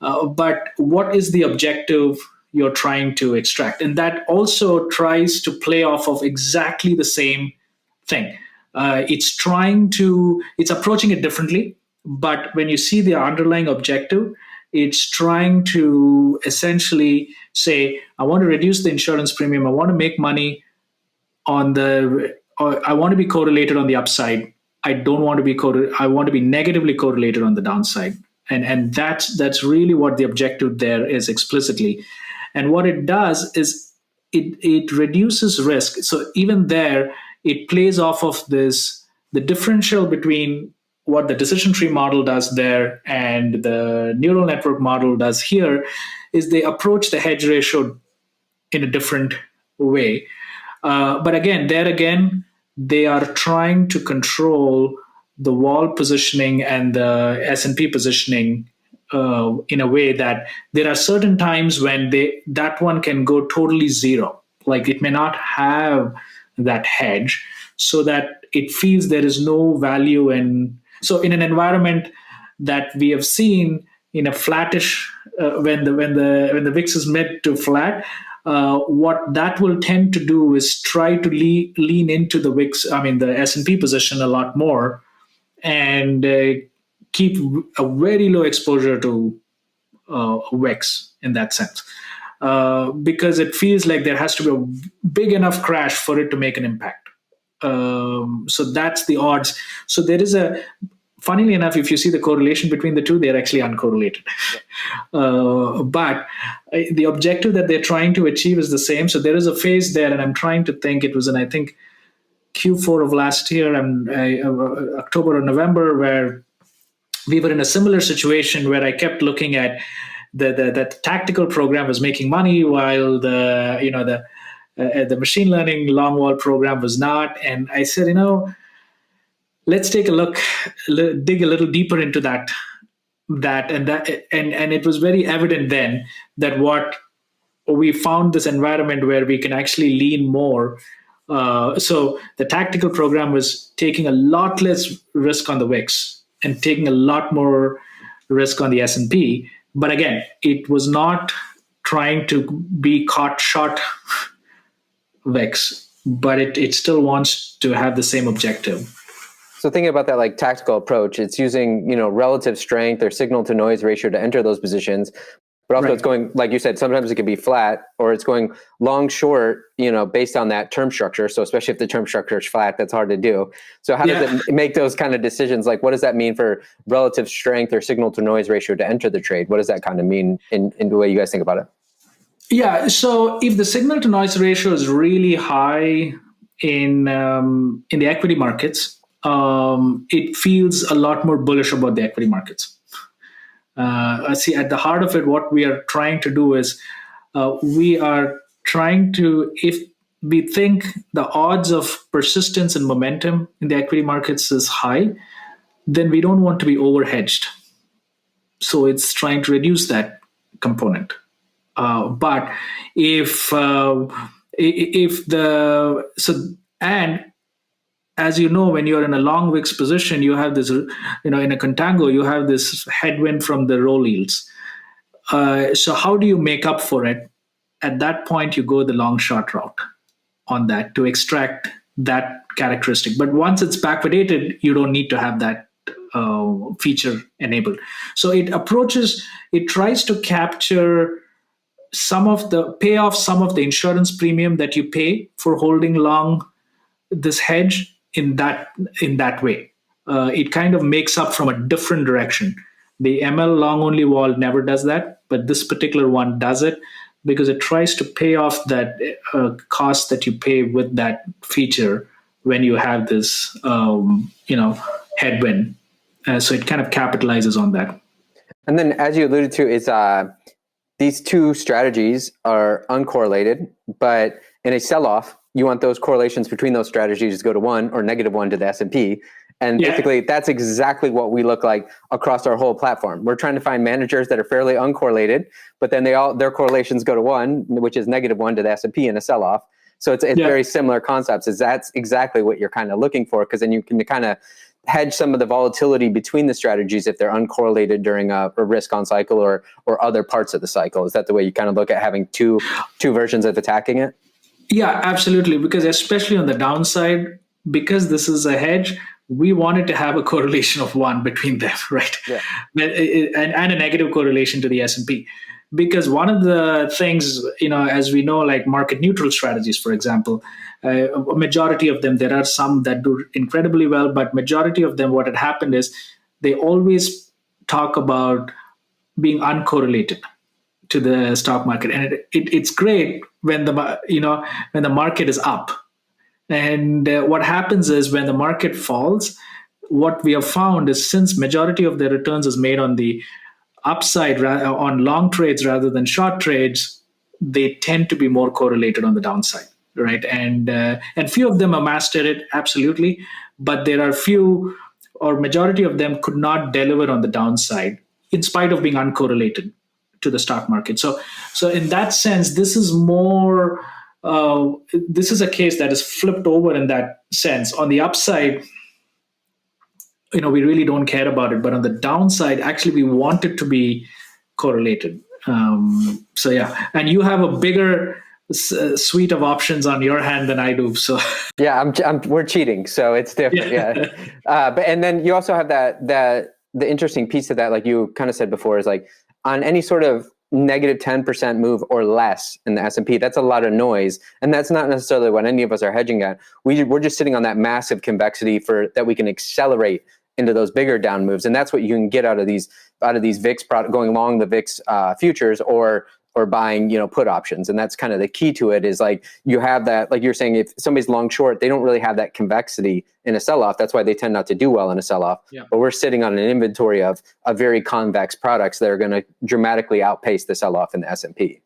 Speaker 3: but what is the objective you're trying to extract? And that also tries to play off of exactly the same thing. It's approaching it differently, but when you see the underlying objective, it's trying to essentially say, I want to reduce the insurance premium. I want to make money I want to be correlated on the upside. I don't want to be I want to be negatively correlated on the downside. And that's really what the objective there is explicitly. And what it does is it reduces risk. So even there, it plays off of the differential between what the decision tree model does there and the neural network model does here is they approach the hedge ratio in a different way. But again, they are trying to control the wall positioning and the S&P positioning in a way that there are certain times when that one can go totally zero. Like it may not have that hedge, so that it feels there is no value in. So in an environment that we have seen in a flattish, when the VIX is mid to flat, what that will tend to do is try to lean into the VIX, the S&P position a lot more, and keep a very low exposure to VIX in that sense, because it feels like there has to be a big enough crash for it to make an impact. So that's the odds. So there is funnily enough, if you see the correlation between the two, they're actually uncorrelated. But the objective that they're trying to achieve is the same. So there is a phase there, and I'm trying to think, it was in, I think, Q4 of last year, and October or November, where we were in a similar situation where I kept looking at the tactical program was making money while the machine learning long wall program was not. And I said, let's take a look, dig a little deeper into that, and it was very evident then that what we found this environment where we can actually lean more. So the tactical program was taking a lot less risk on the VIX and taking a lot more risk on the S&P. But again, it was not trying to be caught short VIX, but it still wants to have the same objective.
Speaker 2: So thinking about that like tactical approach, it's using, relative strength or signal to noise ratio to enter those positions. But also It's going, like you said, sometimes it can be flat, or it's going long, short, based on that term structure. So especially if the term structure is flat, that's hard to do. So how does it make those kind of decisions? Like, what does that mean for relative strength or signal to noise ratio to enter the trade? What does that kind of mean in the way you guys think about it?
Speaker 3: Yeah. So if the signal to noise ratio is really high in the equity markets, it feels a lot more bullish about the equity markets. I see at the heart of it, what we are trying to do is we are trying to, if we think the odds of persistence and momentum in the equity markets is high, then we don't want to be overhedged. So it's trying to reduce that component. But as you know, when you're in a long VIX position, you have this, in a contango, you have this headwind from the roll yields. So how do you make up for it? At that point, you go the long short route on that to extract that characteristic. But once it's backwardated, you don't need to have that feature enabled. So it tries to capture pay off some of the insurance premium that you pay for holding long this hedge in that way. It kind of makes up from a different direction. The ML long only wall never does that, but this particular one does it because it tries to pay off that cost that you pay with that feature when you have this headwind. So it kind of capitalizes on that.
Speaker 2: And then, as you alluded to, is these two strategies are uncorrelated, but in a sell-off, you want those correlations between those strategies to go to 1 or -1 to the S&P. And basically, that's exactly what we look like across our whole platform. We're trying to find managers that are fairly uncorrelated, but then their correlations go to 1, which is -1 to the S&P in a sell-off. So it's very similar concepts. That's exactly what you're kind of looking for, because then you can kind of hedge some of the volatility between the strategies if they're uncorrelated during a risk on cycle or other parts of the cycle. Is that the way you kind of look at having two versions of attacking it?
Speaker 3: Yeah, absolutely. Because especially on the downside, because this is a hedge, we wanted to have a correlation of 1 between them, right? Yeah. And a negative correlation to the S&P. Because one of the things, as we know, like market neutral strategies, for example, a majority of them, there are some that do incredibly well, but majority of them, what had happened is they always talk about being uncorrelated to the stock market. And it's great when the market is up. And what happens is when the market falls, what we have found is, since majority of the returns is made on the upside on long trades rather than short trades, they tend to be more correlated on the downside, right? And few of them have mastered it, absolutely, but there are few, or majority of them could not deliver on the downside in spite of being uncorrelated to the stock market. So in that sense, this is more. This is a case that is flipped over in that sense. On the upside, we really don't care about it, but on the downside, actually, we want it to be correlated. So yeah, and you have a bigger suite of options on your hand than I do. So
Speaker 2: yeah, we're cheating, so it's different. Yeah, but and then you also have the interesting piece of that, like you kind of said before, is like on any sort of -10% move or less in the S&P, that's a lot of noise, and that's not necessarily what any of us are hedging at. We're just sitting on that massive convexity that we can accelerate into those bigger down moves, and that's what you can get out of these VIX going along the VIX futures or buying put options. And that's kind of the key to it, is like you have that, like you're saying, if somebody's long short, they don't really have that convexity in a sell-off. That's why they tend not to do well in a sell-off. Yeah. But we're sitting on an inventory of very convex products that are going to dramatically outpace the sell-off in the S&P.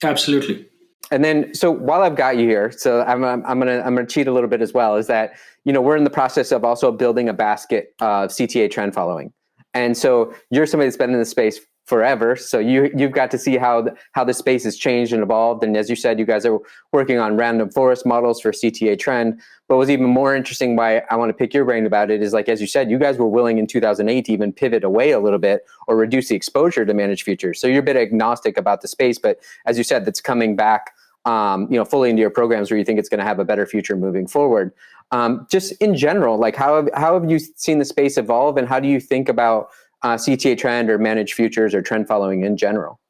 Speaker 3: Absolutely.
Speaker 2: And then, so while I've got you here, so I'm gonna cheat a little bit as well, is that we're in the process of also building a basket of CTA trend following. And so you're somebody that's been in the space forever, so you've got to see how the space has changed and evolved. And as you said, you guys are working on random forest models for CTA trend. But what's even more interesting, why I want to pick your brain about it, is like, as you said, you guys were willing in 2008 to even pivot away a little bit or reduce the exposure to managed futures. So you're a bit agnostic about the space, but as you said, that's coming back fully into your programs, where you think it's going to have a better future moving forward. Just in general, like how have you seen the space evolve, and how do you think about CTA trend or managed futures or trend following in general?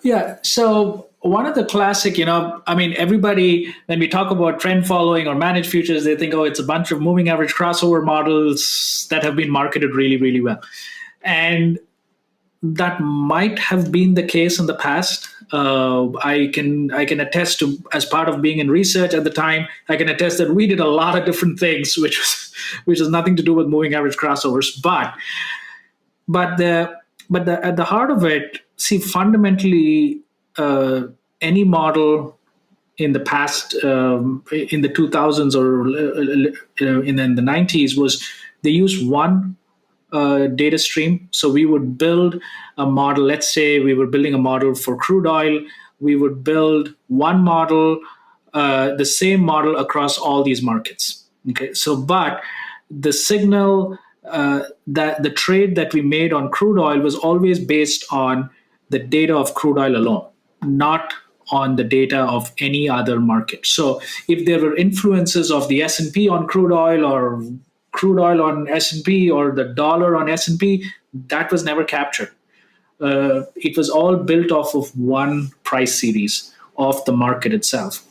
Speaker 3: Yeah, so one of the classic, everybody, when we talk about trend following or managed futures, they think, it's a bunch of moving average crossover models that have been marketed really, really well. And that might have been the case in the past. I can attest to, as part of being in research at the time, I can attest that we did a lot of different things, which has nothing to do with moving average crossovers. But at the heart of it, see, fundamentally, any model in the past, in the 2000s or in the 90s, was they used one data stream. So we would build a model. Let's say we were building a model for crude oil. We would build one model, the same model across all these markets. Okay. So, but the signal that the trade that we made on crude oil was always based on the data of crude oil alone, not on the data of any other market. So if there were influences of the S&P on crude oil, or crude oil on S&P, or the dollar on S&P, that was never captured. It was all built off of one price series of the market itself.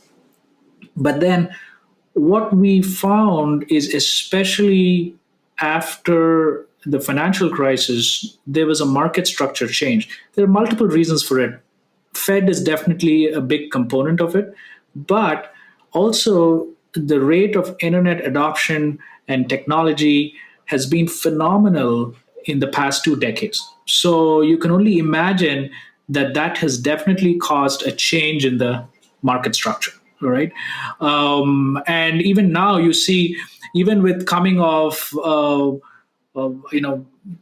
Speaker 3: But then what we found is, especially after the financial crisis, there was a market structure change. There are multiple reasons for it. Fed is definitely a big component of it, but also the rate of internet adoption and technology has been phenomenal in the past 2 decades. So you can only imagine that has definitely caused a change in the market structure, right? And even now you see, even with coming of the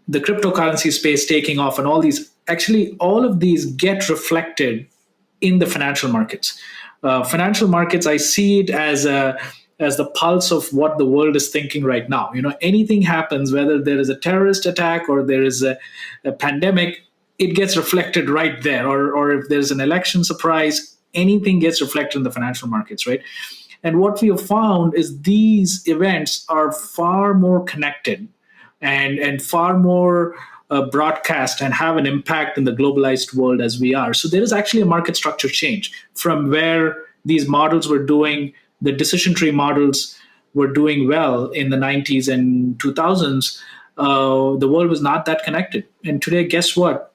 Speaker 3: cryptocurrency space taking off and all these, actually all of these get reflected in the financial markets. Financial markets, I see it as the pulse of what the world is thinking right now. Anything happens, whether there is a terrorist attack or there is a pandemic, it gets reflected right there. Or if there's an election surprise, anything gets reflected in the financial markets, right? And what we have found is these events are far more connected and far more broadcast and have an impact in the globalized world as we are. So there is actually a market structure change from where these models were doing, the decision tree models were doing well in the 90s and 2000s. The world was not that connected. And today, guess what?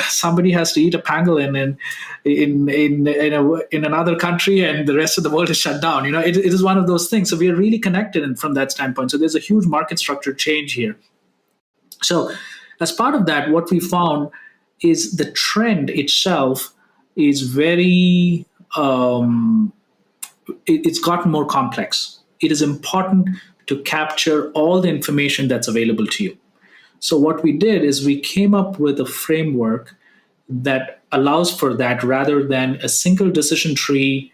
Speaker 3: Somebody has to eat a pangolin in another country, and the rest of the world is shut down. It is one of those things. So we are really connected from that standpoint. So there's a huge market structure change here. So as part of that, what we found is the trend itself is very, it's gotten more complex. It is important to capture all the information that's available to you. So what we did is we came up with a framework that allows for that, rather than a single decision tree,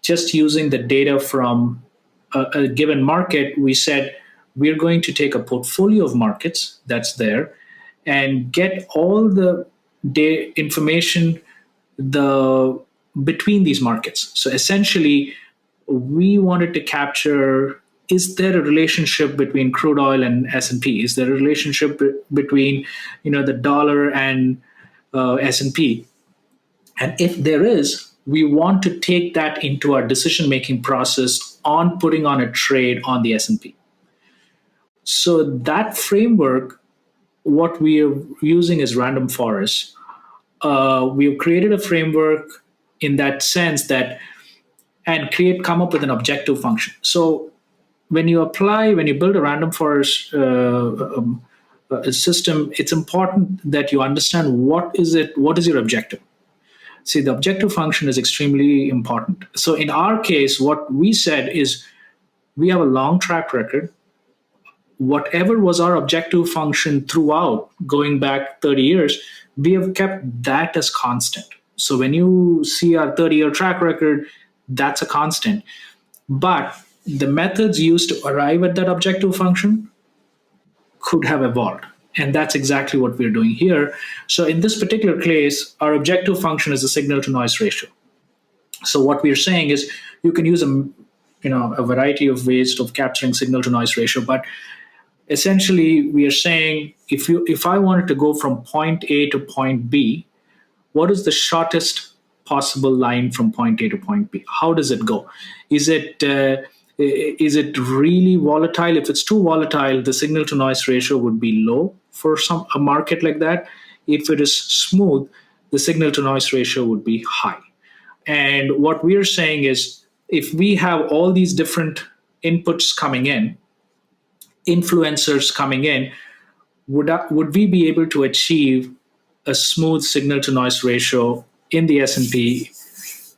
Speaker 3: just using the data from a given market. We said we're going to take a portfolio of markets that's there and get all the information between these markets. So essentially, we wanted to capture, is there a relationship between crude oil and S&P? Is there a relationship between the dollar and S&P? And if there is, we want to take that into our decision-making process on putting on a trade on the S&P. So that framework, what we are using is random forest. We've created a framework in that sense that, and come up with an objective function. So when you build a random forest system, it's important that you understand what is your objective. See, the objective function is extremely important. So in our case, what we said is we have a long track record. Whatever was our objective function throughout, going back 30 years, we have kept that as constant. So when you see our 30-year track record, that's a constant. But the methods used to arrive at that objective function could have evolved. And that's exactly what we're doing here. So in this particular case, our objective function is the signal to noise ratio. So what we're saying is you can use a variety of ways of capturing signal to noise ratio, but essentially we are saying if I wanted to go from point A to point B, what is the shortest possible line from point A to point B? How does it go? Is it really volatile? If it's too volatile, the signal to noise ratio would be low for a market like that. If it is smooth, the signal to noise ratio would be high. And what we're saying is if we have all these different inputs coming in, influencers coming in, would we be able to achieve a smooth signal to noise ratio in the S&P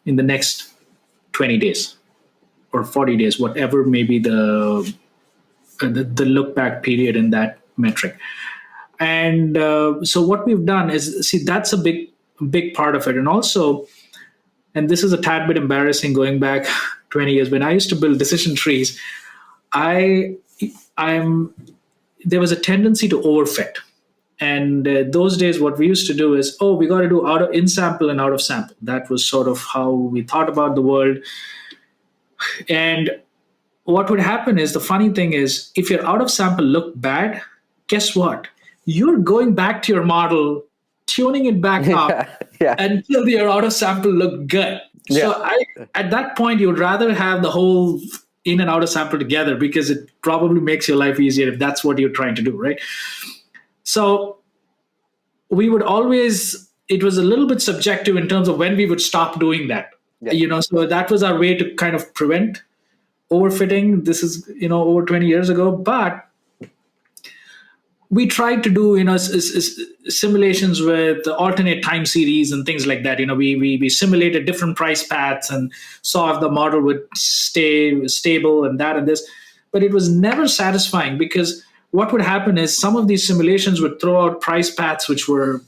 Speaker 3: in the next 20 days or 40 days, whatever may be the look back period in that metric. And so what we've done is, see, that's a big part of it. And also, and this is a tad bit embarrassing going back 20 years, when I used to build decision trees, there was a tendency to overfit. And those days, what we used to do is, we got to do in sample and out of sample. That was sort of how we thought about the world. And what would happen is, the funny thing is, if your out of sample looked bad, guess what? You're going back to your model, tuning it back up until your out of sample looked good. Yeah. So at that point, you would rather have the whole in and out of sample together, because it probably makes your life easier if that's what you're trying to do, right? So we would always, it was a little bit subjective in terms of when we would stop doing that. Yeah. So that was our way to kind of prevent overfitting. This is, over 20 years ago, but we tried to do, simulations with alternate time series and things like that. We simulated different price paths and saw if the model would stay stable and that and this. but it was never satisfying, because what would happen is some of these simulations would throw out price paths which could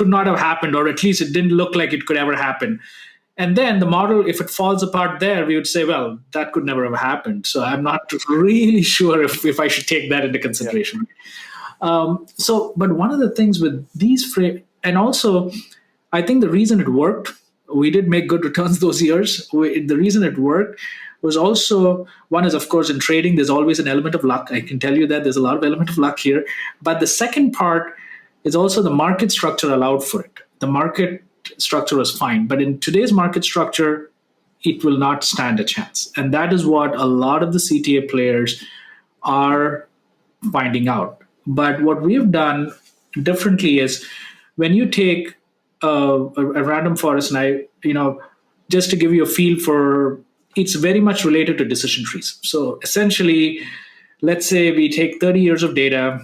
Speaker 3: not have happened, or at least it didn't look like it could ever happen. And then the model, if it falls apart there, we would say, well, that could never have happened. So I'm not really sure if I should take that into consideration. Yeah. But one of the things with these and also, I think the reason it worked, we did make good returns those years. The reason it worked was also, one is, of course, in trading, there's always an element of luck. I can tell you that there's a lot of element of luck here. But the second part is also the market structure allowed for it. The market structure was fine. But in today's market structure, it will not stand a chance. And that is what a lot of the CTA players are finding out. But what we've done differently is, when you take a random forest, and just to give you a feel for, it's very much related to decision trees. So essentially, let's say we take 30 years of data,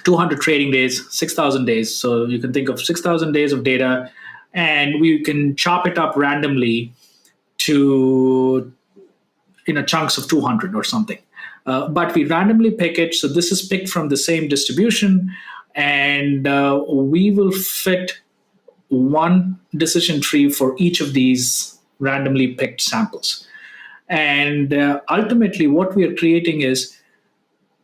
Speaker 3: 200 trading days, 6,000 days. So you can think of 6,000 days of data, and we can chop it up randomly to chunks of 200 or something. But we randomly pick it. So this is picked from the same distribution, and we will fit one decision tree for each of these randomly picked samples. And ultimately, what we are creating is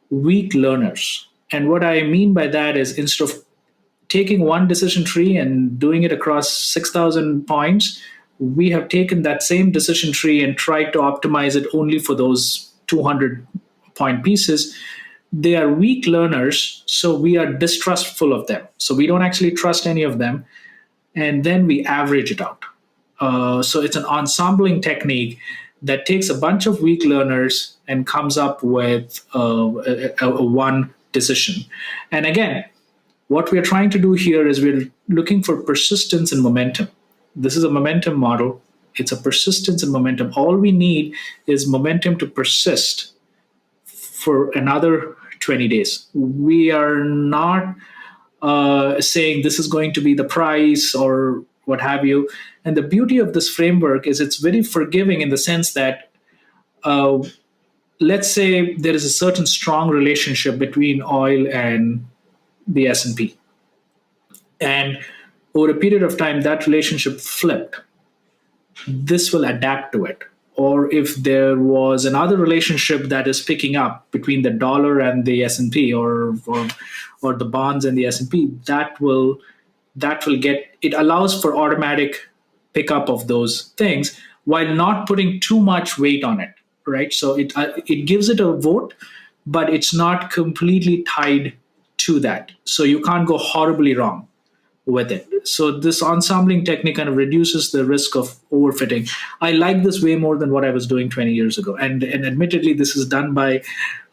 Speaker 3: weak learners. And what I mean by that is, instead of taking one decision tree and doing it across 6,000 points, we have taken that same decision tree and tried to optimize it only for those 200-point pieces. They are weak learners, so we are distrustful of them. So we don't actually trust any of them. And then we average it out. So it's an ensembling technique that takes a bunch of weak learners and comes up with a one decision. And again, what we're trying to do here is we're looking for persistence and momentum. This is a momentum model. It's a persistence and momentum. All we need is momentum to persist for another 20 days. We are not saying this is going to be the price or what have you. And the beauty of this framework is it's very forgiving, in the sense that let's say there is a certain strong relationship between oil and the S&P. And over a period of time, that relationship flipped. This will adapt to it. Or if there was another relationship that is picking up between the dollar and the S&P, or the bonds and the S&P, that will get, it allows for automatic pickup of those things while not putting too much weight on it, right? So it gives it a vote, but it's not completely tied to that. So you can't go horribly wrong with it. So this ensembling technique kind of reduces the risk of overfitting. I like this way more than what I was doing 20 years ago. And admittedly, this is done by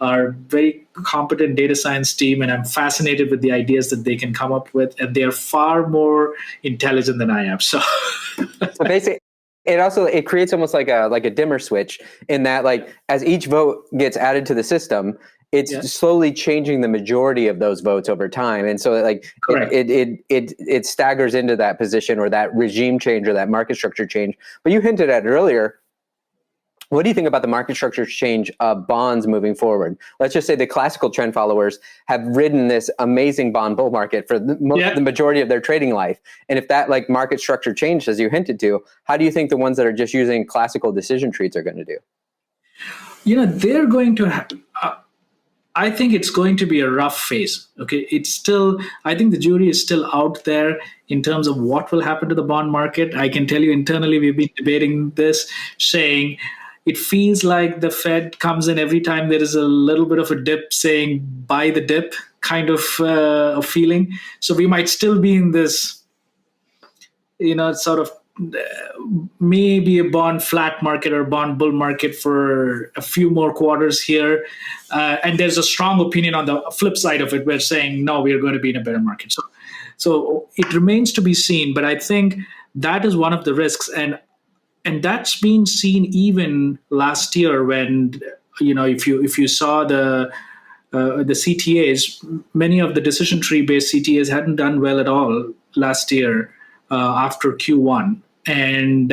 Speaker 3: our very competent data science team, and I'm fascinated with the ideas that they can come up with, and they're far more intelligent than I am. So
Speaker 2: basically, it creates almost like a dimmer switch, in that, like, as each vote gets added to the system, it's slowly changing the majority of those votes over time. And so it staggers into that position, or that regime change, or that market structure change. But you hinted at it earlier. What do you think about the market structure change of bonds moving forward? Let's just say the classical trend followers have ridden this amazing bond bull market for the majority of their trading life. And if that market structure changed, as you hinted to, how do you think the ones that are just using classical decision trees are going to do?
Speaker 3: They're going to I think it's going to be a rough phase. Okay, I think the jury is still out there in terms of what will happen to the bond market. I can tell you internally, we've been debating this, saying it feels like the Fed comes in every time there is a little bit of a dip, saying buy the dip kind of a feeling. So we might still be in this, sort of maybe a bond flat market or bond bull market for a few more quarters here. And there's a strong opinion on the flip side of it. We're saying, no, we are going to be in a better market. So it remains to be seen. But I think that is one of the risks. And that's been seen even last year when, if you saw the CTAs, many of the decision tree based CTAs hadn't done well at all last year after Q1. and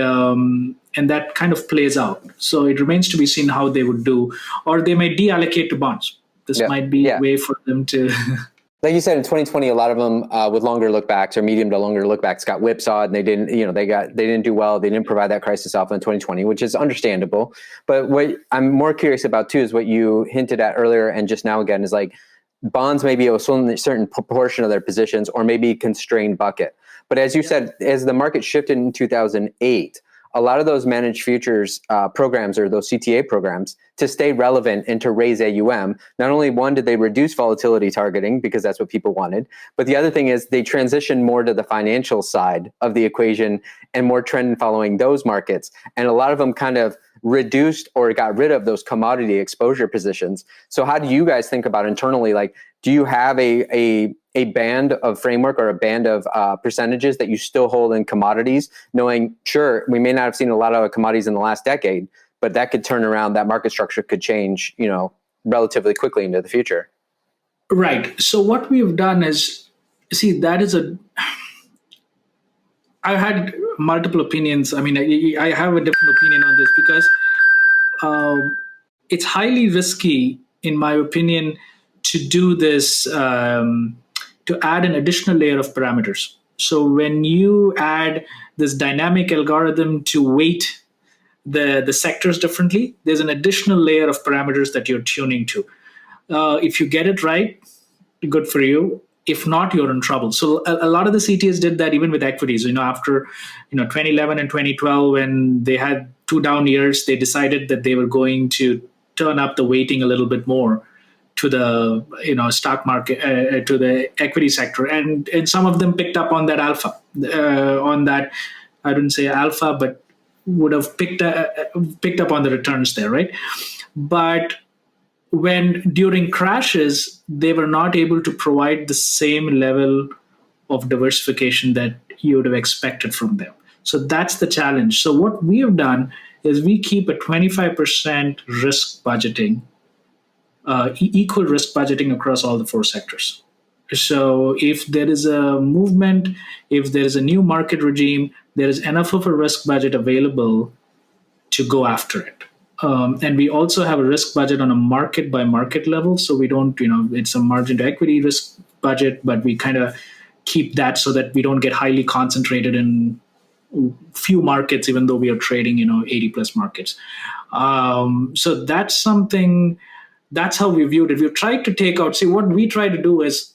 Speaker 3: that kind of plays out. So it remains to be seen how they would do, or they may deallocate to bonds. This might be a way for them to.
Speaker 2: Like you said, in 2020, a lot of them with longer lookbacks or medium to longer lookbacks got whipsawed, and they didn't do well. They didn't provide that crisis alpha in 2020, which is understandable. But what I'm more curious about too is what you hinted at earlier and just now again is like bonds may be a certain proportion of their positions or maybe constrained bucket. But as you said, as the market shifted in 2008, a lot of those managed futures programs or those CTA programs to stay relevant and to raise AUM, not only one, did they reduce volatility targeting because that's what people wanted, but the other thing is they transitioned more to the financial side of the equation and more trend following those markets. And a lot of them kind of reduced or got rid of those commodity exposure positions. So how do you guys think about internally, like, do you have a band of framework or a band of percentages that you still hold in commodities, knowing, sure, we may not have seen a lot of commodities in the last decade, but that could turn around, that market structure could change, relatively quickly into the future.
Speaker 3: Right. So what we've done is, I had multiple opinions. I mean, I have a different opinion on this because it's highly risky, in my opinion, to do this, to add an additional layer of parameters. So when you add this dynamic algorithm to weight the sectors differently, there's an additional layer of parameters that you're tuning to. If you get it right, good for you. If not, you're in trouble. So a lot of the CTAs did that even with equities. After 2011 and 2012, when they had 2 down years, they decided that they were going to turn up the weighting a little bit more to the stock market, to the equity sector, and some of them picked up on that alpha. On that, I wouldn't say alpha, but would have picked up on the returns there, right? But when during crashes, they were not able to provide the same level of diversification that you would have expected from them. So that's the challenge. So what we have done is we keep a 25% risk budgeting, equal risk budgeting across all the 4 sectors. So if there is a movement, if there is a new market regime, there is enough of a risk budget available to go after it. And we also have a risk budget on a market by market level. So we don't, it's a margin to equity risk budget, but we kind of keep that so that we don't get highly concentrated in few markets, even though we are trading, 80 plus markets. So that's something, that's how we viewed it. We've tried to take out, what we try to do is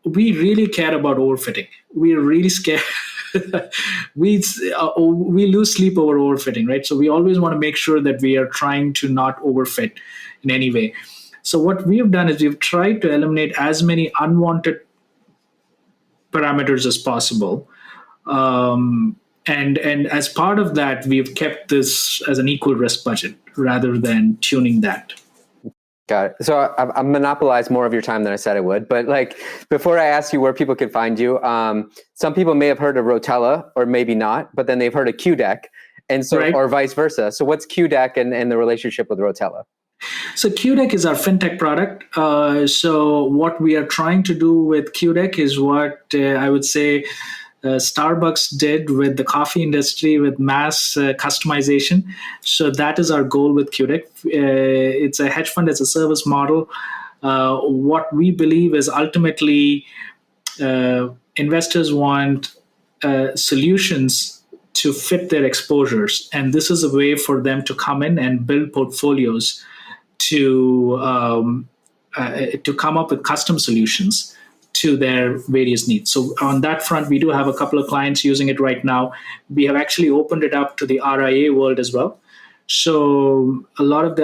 Speaker 3: we really care about overfitting. We're really scared. we lose sleep over overfitting, right? So we always want to make sure that we are trying to not overfit in any way. So what we've done is we've tried to eliminate as many unwanted parameters as possible. And as part of that, we've kept this as an equal risk budget rather than tuning that.
Speaker 2: Got it. So I monopolized more of your time than I said I would. But before I ask you where people can find you, some people may have heard of Rotella or maybe not, but then they've heard of Qdeck, and so right. Or vice versa. So what's Qdeck and the relationship with Rotella?
Speaker 3: So Qdeck is our FinTech product. So what we are trying to do with Qdeck is what I would say Starbucks did with the coffee industry with mass customization. So that is our goal with Qdeck. It's a hedge fund as a service model. What we believe is ultimately investors want solutions to fit their exposures. And this is a way for them to come in and build portfolios to come up with custom solutions to their various needs. So on that front, we do have a couple of clients using it right now. We have actually opened it up to the RIA world as well. So a lot of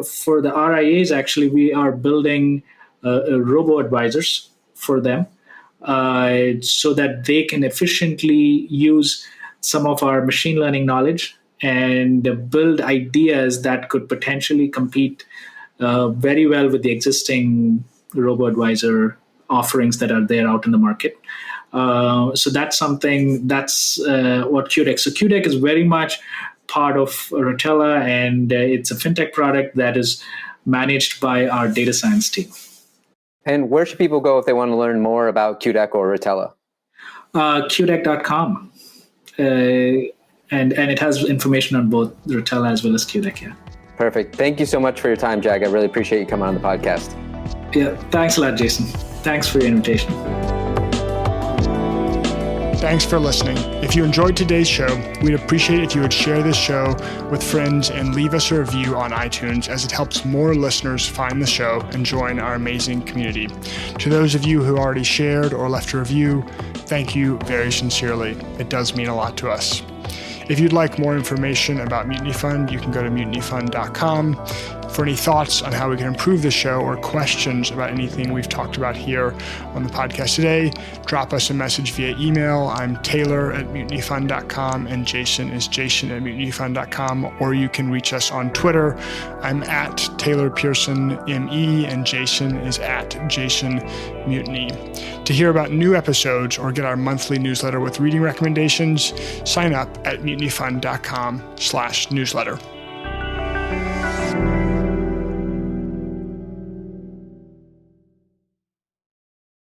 Speaker 3: for the RIAs, actually, we are building robo-advisors for them so that they can efficiently use some of our machine learning knowledge and build ideas that could potentially compete very well with the existing robo-advisor offerings that are there out in the market. So that's something, that's what Qdeck. So Qdeck is very much part of Rotella, and it's a FinTech product that is managed by our data science team.
Speaker 2: And where should people go if they want to learn more about Qdeck or Rotella?
Speaker 3: Qdeck.com. And it has information on both Rotella as well as Qdeck. Yeah.
Speaker 2: Perfect. Thank you so much for your time, Jag. I really appreciate you coming on the podcast.
Speaker 3: Yeah. Thanks a lot, Jason. Thanks for your invitation.
Speaker 1: Thanks for listening. If you enjoyed today's show, we'd appreciate if you would share this show with friends and leave us a review on iTunes, as it helps more listeners find the show and join our amazing community. To those of you who already shared or left a review, thank you very sincerely. It does mean a lot to us. If you'd like more information about Mutiny Fund, you can go to mutinyfund.com. For any thoughts on how we can improve the show or questions about anything we've talked about here on the podcast today, drop us a message via email. I'm Taylor@mutinyfund.com and Jason is Jason@mutinyfund.com, or you can reach us on Twitter. I'm @TaylorPearsonME and Jason is @JasonMutiny. To hear about new episodes or get our monthly newsletter with reading recommendations, sign up at mutinyfund.com/newsletter.